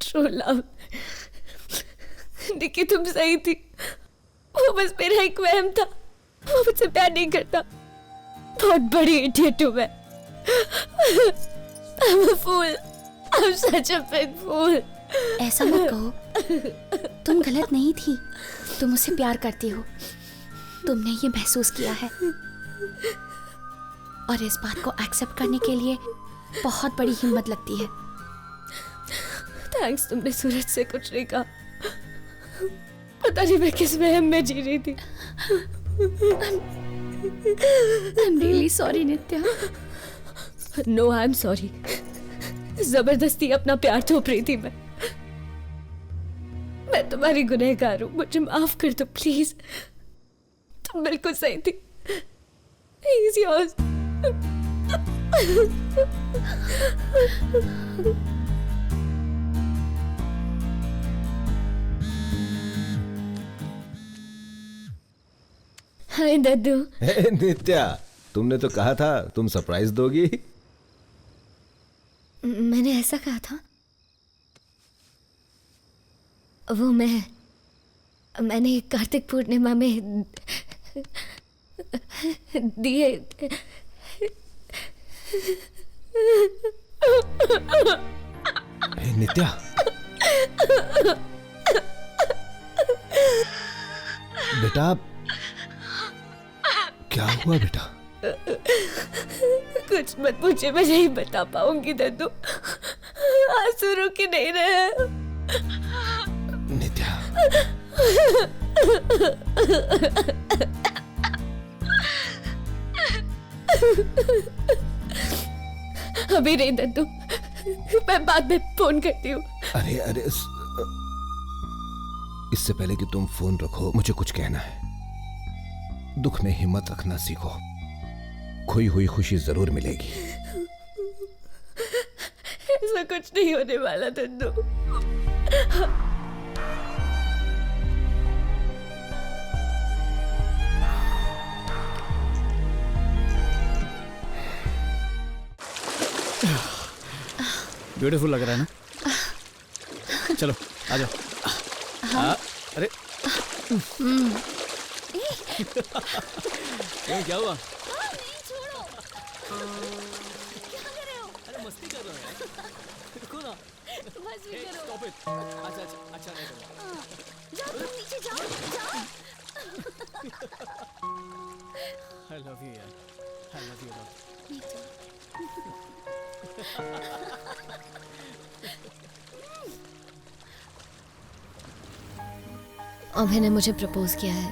True love. निकी तुम सही थी, वो बस मेरा एक वहम था। वो मुझसे प्यार नहीं करता। बहुत बड़ी इडियट हूँ मैं। I'm a fool. I'm such a big fool. ऐसा मत कहो, तुम गलत नहीं थी। तुम मुझसे प्यार करती हो, तुमने ये महसूस किया है, और इस बात को एक्सेप्ट करने के लिए बहुत बड़ी हिम्मत लगती है। थैंक्स, तुमने सूरज से कुछ नहीं कहा। पता नहीं मैं किस वहम में जी रही थी। I'm really sorry Nitya. No, I'm sorry। जबरदस्ती अपना प्यार थोप रही थी मैं तुम्हारी गुनहगार हूँ, मुझे माफ कर दो प्लीज। तुम बिल्कुल सही थी। He's yours। हाय दद्दू। नित्या, तुमने तो कहा था तुम सरप्राइज दोगी। मैंने ऐसा कहा था? वो मैंने कार्तिक पूर्णिमा में दिए। नित्या, बेटा क्या हुआ बेटा? कुछ मत पूछे, मैं नहीं बता पाऊंगी दद्दू, आंसू रुक ही नहीं रहे। नित्या अभी नहीं दद्दू, मैं बाद में फोन करती हूँ। अरे अरे इससे पहले कि तुम फोन रखो, मुझे कुछ कहना है। दुख में हिम्मत रखना सीखो, खोई हुई खुशी जरूर मिलेगी। ऐसा कुछ नहीं होने वाला दद्दू। ब्यूटीफुल लग रहा है ना? चलो आ जाओ। हाँ। अरे क्या हुआ? अरे मस्ती कर रहे हो यार, रुको ना। मस्ती करो। Stop it. अच्छा नहीं करो। जाओ तुम नीचे जाओ। I love you यार, I love you lot. Me too. अभय ने मुझे प्रपोज किया है,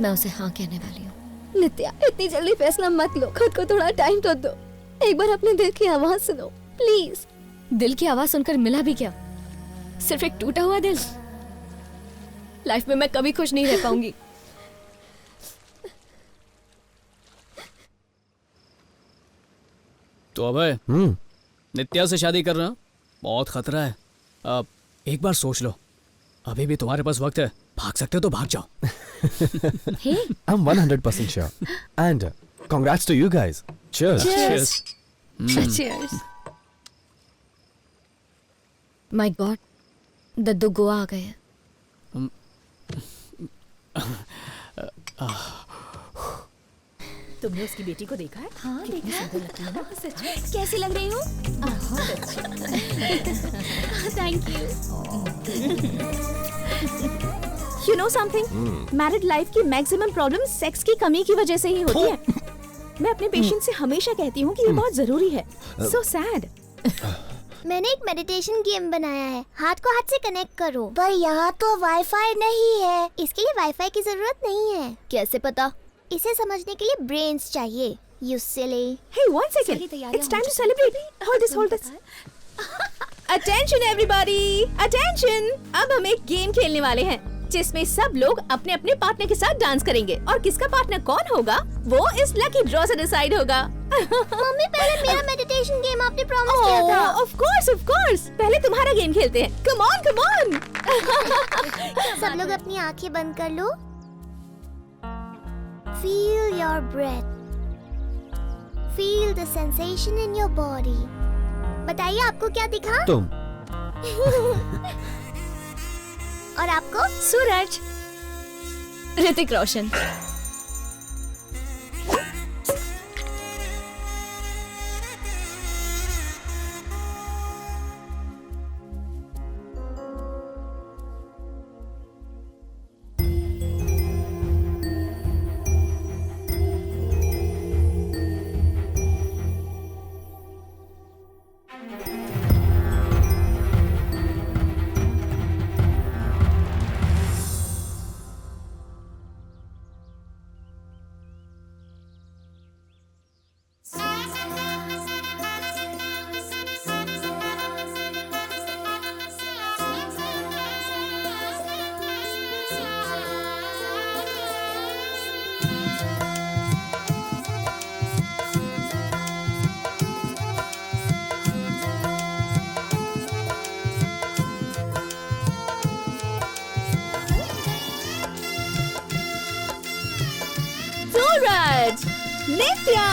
मैं उसे हाँ कहने वाली हूँ। नित्या, इतनी जल्दी फैसला मत लो, खुद को थोड़ा टाइम तो दो। एक बार अपने दिल की आवाज सुनो प्लीज। दिल की आवाज सुनकर मिला भी क्या? सिर्फ एक टूटा हुआ दिल। लाइफ में मैं कभी खुश नहीं रह पाऊंगी। तो अभय, नित्या से शादी करना बहुत खतरा है। अब एक बार सोच लो, अभी भी तुम्हारे पास वक्त है, भाग सकते हो तो भाग जाओ। Hey. I'm 100% sure. And congrats to you guys. Cheers. Cheers. Cheers. My God, दद्दू गोवा आ गए हैं। तुमने उसकी बेटी को देखा है? हाँ देखा है। सुंदर लगती है ना? सच में। कैसी लग रही हूँ? बहुत अच्छी। Thank you. You know something? Married life की मैक्सिमम प्रॉब्लम सेक्स की कमी की वजह से ही होती है। मैं अपने पेशेंट से हमेशा कहती हूँ कि ये बहुत जरूरी है। So sad. मैंने एक मेडिटेशन गेम बनाया है, हाथ को हाथ से कनेक्ट करो। पर यहाँ तो वाईफाई नहीं है। इसके लिए वाईफाई की जरूरत नहीं है। कैसे पता? इसे समझने के लिए ब्रेन्स चाहिए। You silly. Hey, one second. It's time to celebrate. Hold this. Attention everybody. Attention. अब हम एक गेम खेलने वाले हैं जिसमें सब लोग अपने अपने पार्टनर के साथ डांस करेंगे और किसका पार्टनर कौन होगा वो इस लकी ड्रॉ से डिसाइड होगा। मम्मी, पहले मेरा मेडिटेशन गेम आपने प्रॉमिस किया था। Of course. पहले तुम्हारा गेम खेलते हैं। Come on. सब लोग अपनी आंखें बंद कर लो। Feel your breath. Feel the sensation in your body. बताइए आपको क्या दिखा? तुम। और आपको? सूरज। ऋतिक रोशन। सूरज, नित्या।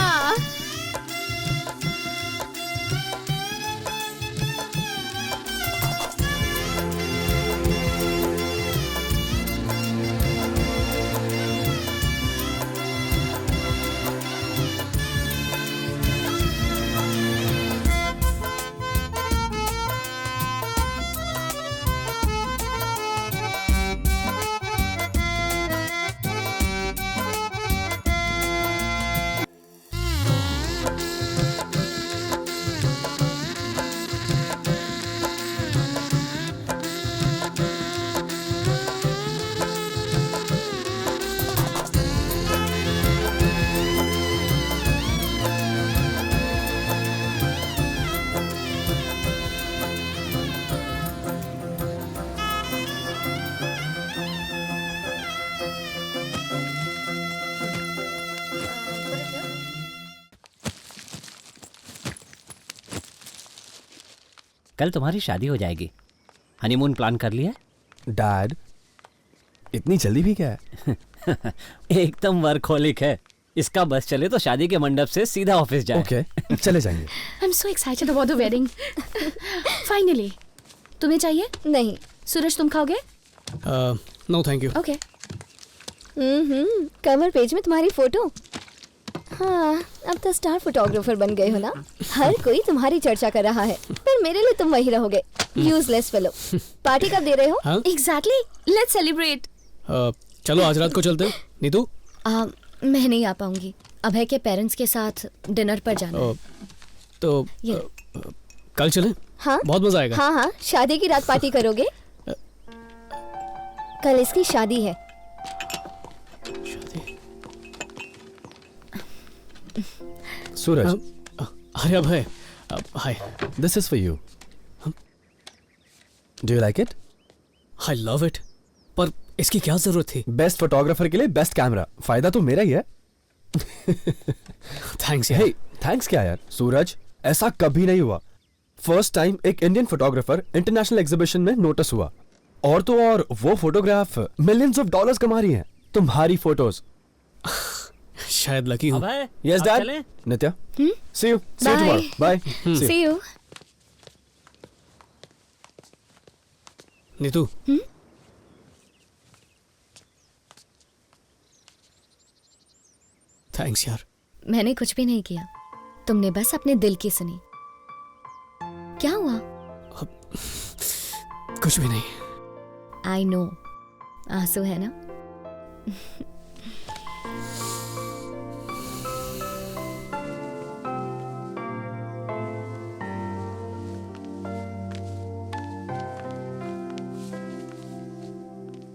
कल तुम्हारी शादी हो जाएगी। हनीमून प्लान कर लिया? डैड, इतनी जल्दी भी क्या है? एकदम वर्कहोलिक है। इसका बस चले तो शादी के मंडप से सीधा ऑफिस जाए। ओके, चले जाएंगे। I am so excited about the wedding. Finally. तुम्हें चाहिए? नहीं। सूरज, तुम खाओगे? No thank you. Okay. Cover page में तुम्हारी फोटो। हाँ, अब तो स्टार फोटोग्राफर बन गए हो ना। हर कोई तुम्हारी चर्चा कर रहा है, पर मेरे लिए तुम वही रहोगे, यूजलेस फेलो। पार्टी कब दे रहे हो? Exactly, let's celebrate. चलो आज रात को चलते हैं। नीतू? मैं नहीं आ पाऊंगी, अभय के पेरेंट्स के साथ डिनर पर जाना है। तो कल चलें? हाँ, बहुत मजा आएगा। हाँ हाँ, शादी की रात पार्टी करोगे? कल इसकी शादी है। सूरज। अरे Abhay, hi. This is for you. Do you like it? I love it, पर इसकी क्या जरूरत थी? बेस्ट फोटोग्राफर के लिए बेस्ट कैमरा, फायदा तो मेरा ही है। थैंक्स यार। हे, थैंक्स क्या यार? सूरज, ऐसा कभी नहीं हुआ। फर्स्ट टाइम एक इंडियन फोटोग्राफर इंटरनेशनल एग्जीबिशन में नोटिस हुआ, और तो और वो फोटोग्राफ मिलियंस ऑफ डॉलर्स कमा रही हैं। तुम्हारी फोटोज। शायद लकी हूँ। Yes dad. Nitya, see you tomorrow. Bye. See you. Neetu, thanks यार। मैंने कुछ भी नहीं किया, तुमने बस अपने दिल की सुनी। क्या हुआ? कुछ भी नहीं। आई नो, आंसू है ना?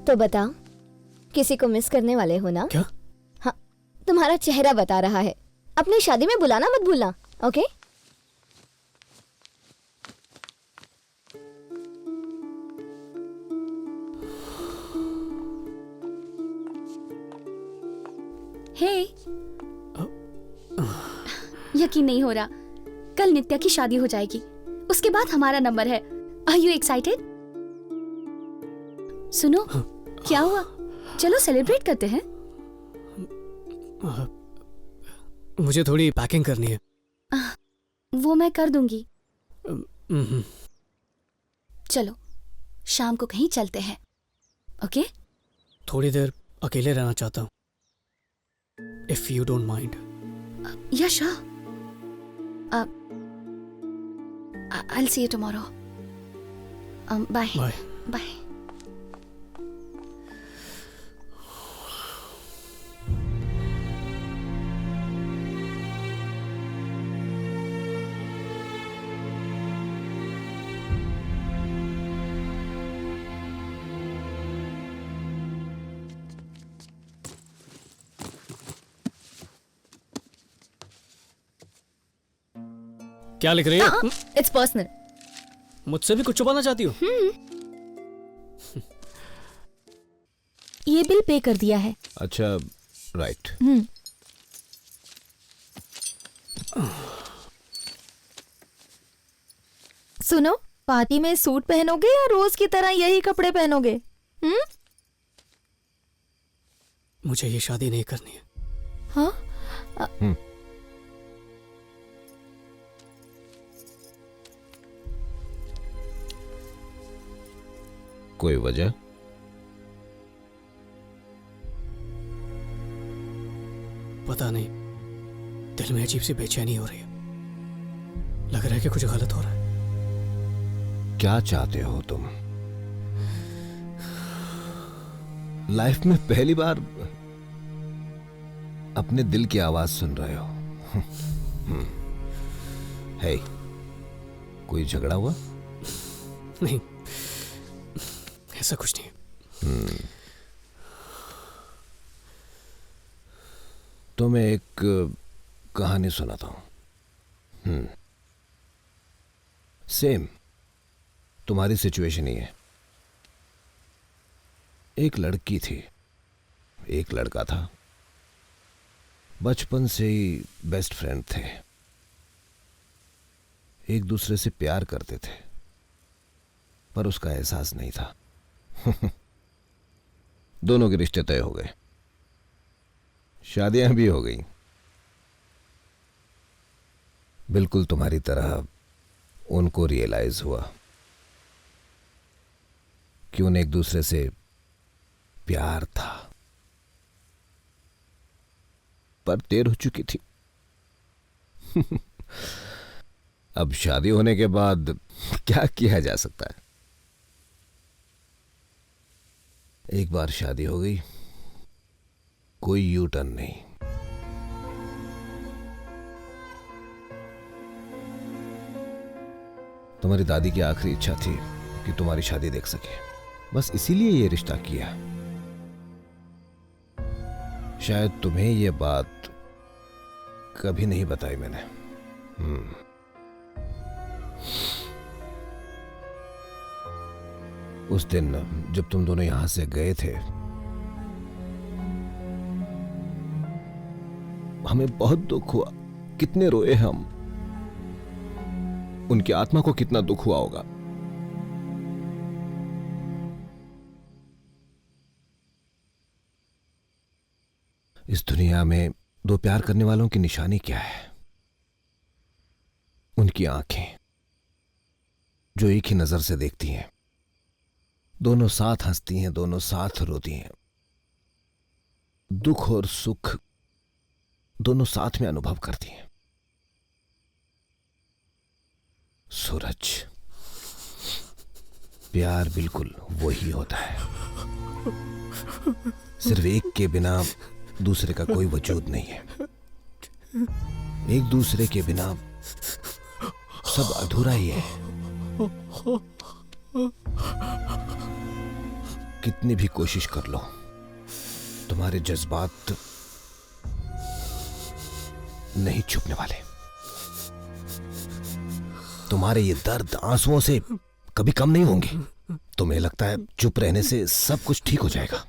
तो बताओ, किसी को मिस करने वाले हो ना? क्या? हाँ, तुम्हारा चेहरा बता रहा है। अपनी शादी में बुलाना मत भूलना, ओके? हे, यकीन नहीं हो रहा, कल नित्या की शादी हो जाएगी, उसके बाद हमारा नंबर है। Are you excited? सुनो, क्या हुआ? चलो सेलिब्रेट करते हैं। मुझे थोड़ी पैकिंग करनी है। वो मैं कर दूंगी। चलो शाम को कहीं चलते हैं, ओके? थोड़ी देर अकेले रहना चाहता हूँ, इफ यू डोंट माइंड। या sure. I'll see you tomorrow. Bye. Bye. Bye. क्या लिख रही है? It's personal. मुझसे भी कुछ छुपाना चाहती हो? ये बिल पे कर दिया है। अच्छा, राइट। सुनो, पार्टी में सूट पहनोगे या रोज की तरह यही कपड़े पहनोगे? मुझे ये शादी नहीं करनी है। हाँ? कोई वजह? पता नहीं, दिल में अजीब सी बेचैनी हो रही है। लग रहा है कि कुछ गलत हो रहा है। क्या चाहते हो तुम? लाइफ में पहली बार अपने दिल की आवाज सुन रहे हो। हे, कोई झगड़ा हुआ? नहीं, ऐसा कुछ नहीं। तो मैं एक कहानी सुनाता हूं। सेम तुम्हारी सिचुएशन ही है। एक लड़की थी, एक लड़का था, बचपन से ही बेस्ट फ्रेंड थे, एक दूसरे से प्यार करते थे, पर उसका एहसास नहीं था। दोनों के रिश्ते तय हो गए, शादियां भी हो गई, बिल्कुल तुम्हारी तरह उनको रियलाइज हुआ कि उन्हें एक दूसरे से प्यार था, पर देर हो चुकी थी। अब शादी होने के बाद क्या किया जा सकता है? एक बार शादी हो गई, कोई यू टर्न नहीं। तुम्हारी दादी की आखिरी इच्छा थी कि तुम्हारी शादी देख सके, बस इसीलिए ये रिश्ता किया। शायद तुम्हें ये बात कभी नहीं बताई मैंने। उस दिन जब तुम दोनों यहां से गए थे, हमें बहुत दुख हुआ, कितने रोए हम, उनकी आत्मा को कितना दुख हुआ होगा। इस दुनिया में दो प्यार करने वालों की निशानी क्या है? उनकी आंखें जो एक ही नजर से देखती हैं, दोनों साथ हंसती हैं, दोनों साथ रोती हैं, दुख और सुख दोनों साथ में अनुभव करती हैं। सूरज, प्यार बिल्कुल वही होता है, सिर्फ एक के बिना दूसरे का कोई वजूद नहीं है। एक दूसरे के बिना सब अधूरा ही है। कितनी भी कोशिश कर लो, तुम्हारे जज्बात नहीं छुपने वाले। तुम्हारे ये दर्द आंसुओं से कभी कम नहीं होंगे। तुम्हें लगता है चुप रहने से सब कुछ ठीक हो जाएगा।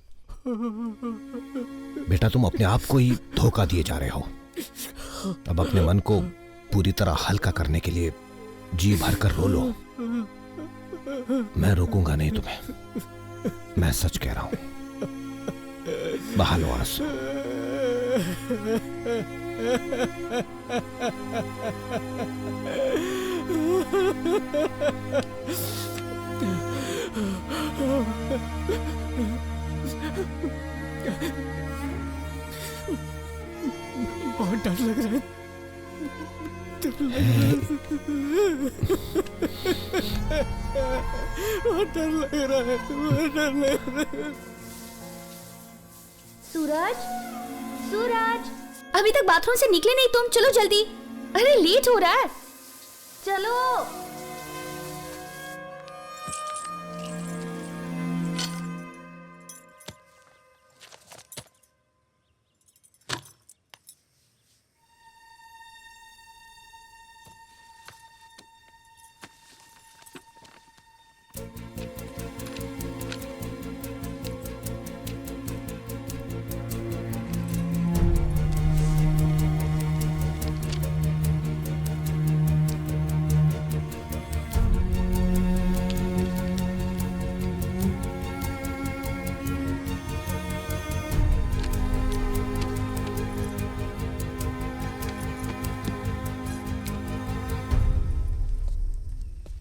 बेटा, तुम अपने आप को ही धोखा दिए जा रहे हो। अब अपने मन को पूरी तरह हल्का करने के लिए जी भर कर रो लो। मैं रोकूंगा नहीं तुम्हें, मैं सच कह रहा हूं। बहा लो आंसू। बहुत डर लग रहा है। बहुत डर लग रहा है, बहुत डर लग रहा है। सूरज, सूरज, अभी तक बाथरूम से निकले नहीं तुम? चलो जल्दी, अरे लेट हो रहा है, चलो।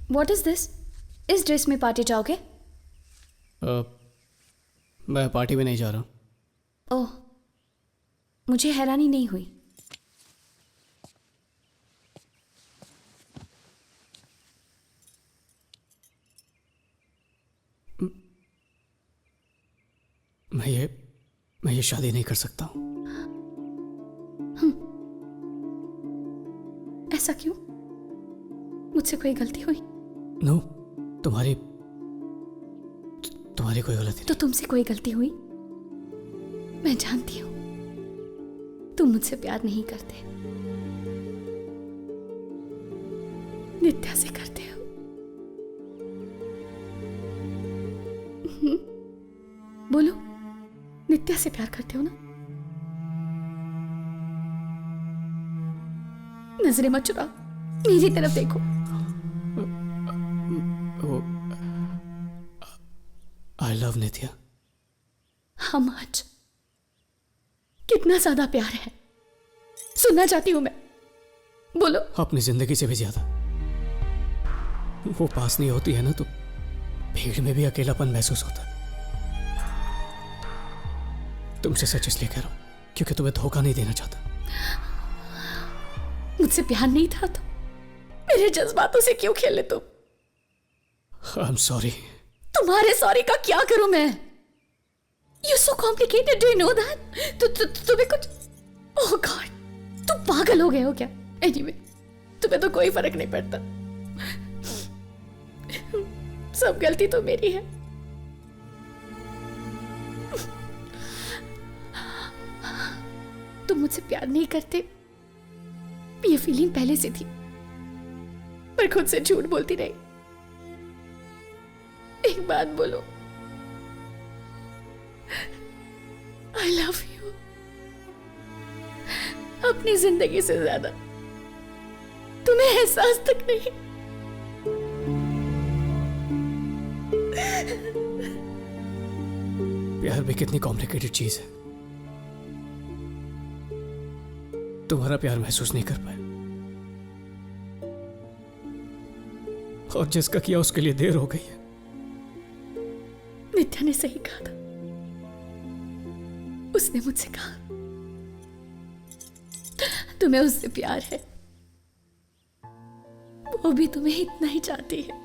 What is this? इस ड्रेस में पार्टी जाओगे? मैं पार्टी में नहीं जा रहा। ओह, मुझे हैरानी नहीं हुई। मैं ये शादी नहीं कर सकता हूँ। ऐसा क्यों? मुझसे कोई गलती हुई? नो, तुम्हारी कोई गलती। तो तुमसे कोई गलती हुई? मैं जानती हूँ तुम मुझसे प्यार नहीं करते, नित्या से करते हो। बोलो, नित्या से प्यार करते हो ना? नजरें मत चुराओ, मेरी तरफ देखो। आई लव नित्या। How much? कितना ज्यादा प्यार है? सुनना चाहती हूं मैं, बोलो। अपनी जिंदगी से भी ज्यादा। वो पास नहीं होती है ना तो भीड़ में भी अकेलापन महसूस होता है। तुमसे सच इसलिए कह रहा हूं क्योंकि तुम्हें धोखा नहीं देना चाहता। मुझसे प्यार नहीं था तो मेरे जज्बातों से क्यों खेले तुम? आई एम सॉरी। तुम्हारे सॉरी का क्या करूं मैं? You're so complicated, do you know that? तुम्हें कुछ, oh God, तुम पागल हो गए हो क्या? Anyway, तुम्हें तो कोई फर्क नहीं पड़ता। सब गलती तो मेरी है। तुम मुझसे प्यार नहीं करते, ये फीलिंग पहले से थी, पर खुद से झूठ बोलती रही। एक बात बोलो, I love you। अपनी जिंदगी से ज्यादा तुम्हें एहसास तक नहीं। प्यार भी कितनी कॉम्प्लिकेटेड चीज है। तुम्हारा प्यार महसूस नहीं कर पाया, और जिसका किया उसके लिए देर हो गई है। नित्या ने सही कहा था। उसने मुझसे कहा तुम्हें उससे प्यार है, वो भी तुम्हें इतना ही चाहती है।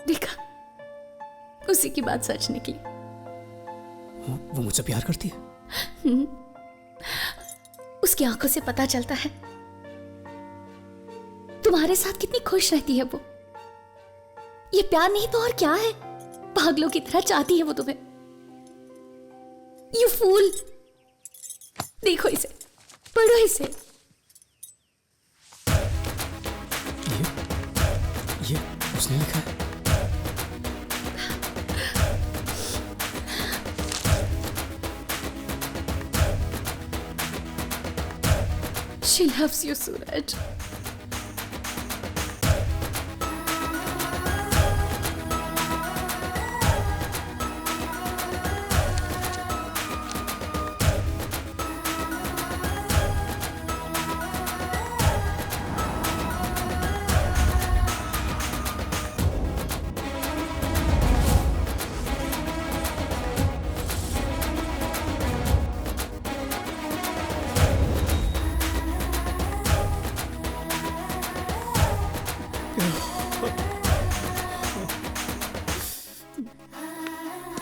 देखा, उसी की बात सच निकली। वो मुझसे प्यार करती है? उसकी आंखों से पता चलता है। तुम्हारे साथ कितनी खुश रहती है वो। ये प्यार नहीं तो और क्या है? पागलों की तरह चाहती है वो तुम्हें। You fool. देखो इसे, पढ़ो इसे। ये उसने लिखा है। She loves you, Suraj.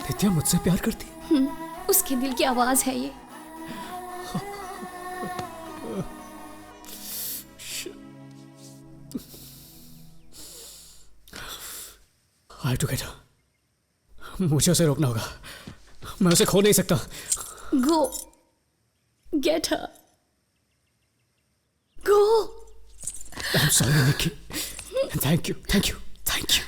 नित्या मुझसे प्यार करती है? उसके दिल की आवाज है ये। I have to get her. मुझे उसे रोकना होगा। मैं उसे खो नहीं सकता। Go. Get her. Go. I'm sorry, Nikki. Thank you. Thank you. Thank you.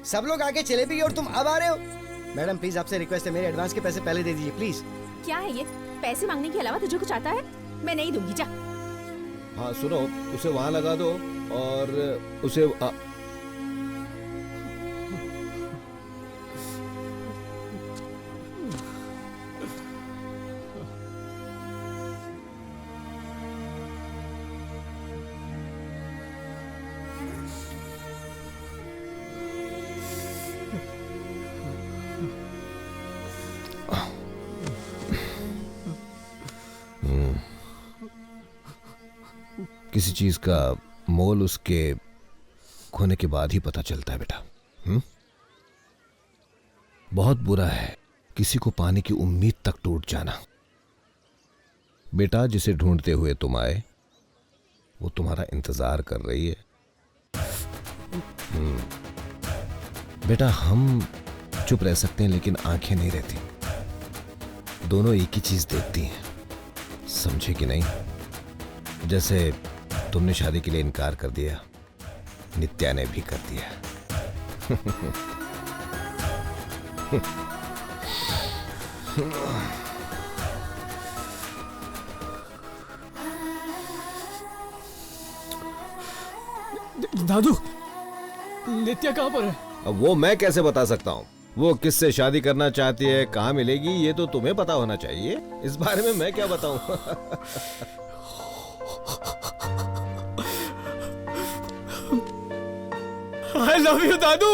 सब लोग आगे चले भी और तुम अब आ रहे हो। मैडम प्लीज आपसे रिक्वेस्ट है, मेरे एडवांस के पैसे पहले दे दीजिए प्लीज। क्या है ये? पैसे मांगने के अलावा तुझे कुछ आता है? मैं नहीं दूंगी, जा। हाँ सुनो, उसे वहां लगा दो और उसे किसी चीज का मोल उसके खोने के बाद ही पता चलता है बेटा। बहुत बुरा है किसी को पाने की उम्मीद तक टूट जाना। बेटा, जिसे ढूंढते हुए तुम आए वो तुम्हारा इंतजार कर रही है। बेटा, हम चुप रह सकते हैं लेकिन आंखें नहीं रहती। दोनों एक ही चीज देखती हैं, समझे कि नहीं? जैसे तुमने शादी के लिए इनकार कर दिया, नित्या ने भी कर दिया। दादू, नित्या कहाँ पर है? अब वो मैं कैसे बता सकता हूँ? वो किससे शादी करना चाहती है, कहाँ मिलेगी, ये तो तुम्हें पता होना चाहिए। इस बारे में मैं क्या बताऊं? I love you, दादू।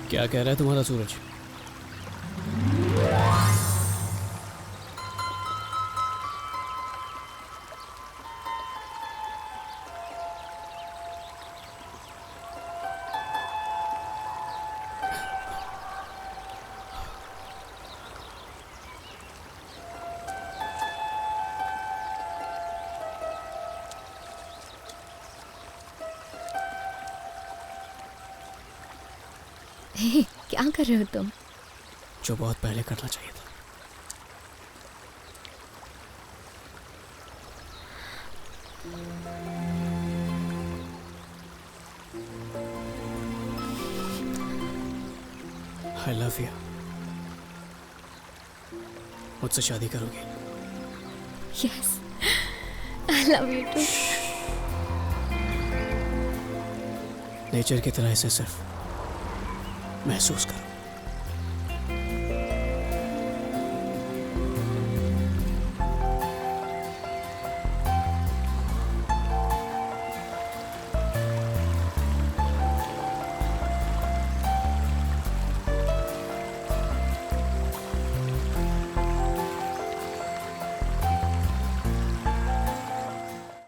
क्या कह रहा है तुम्हारा सूरज? क्या कर रहे हो तुम? जो बहुत पहले करना चाहिए था। I love you। मुझसे शादी करोगी? Yes, I love you too। Nature की तरह इसे सिर्फ महसूस करो।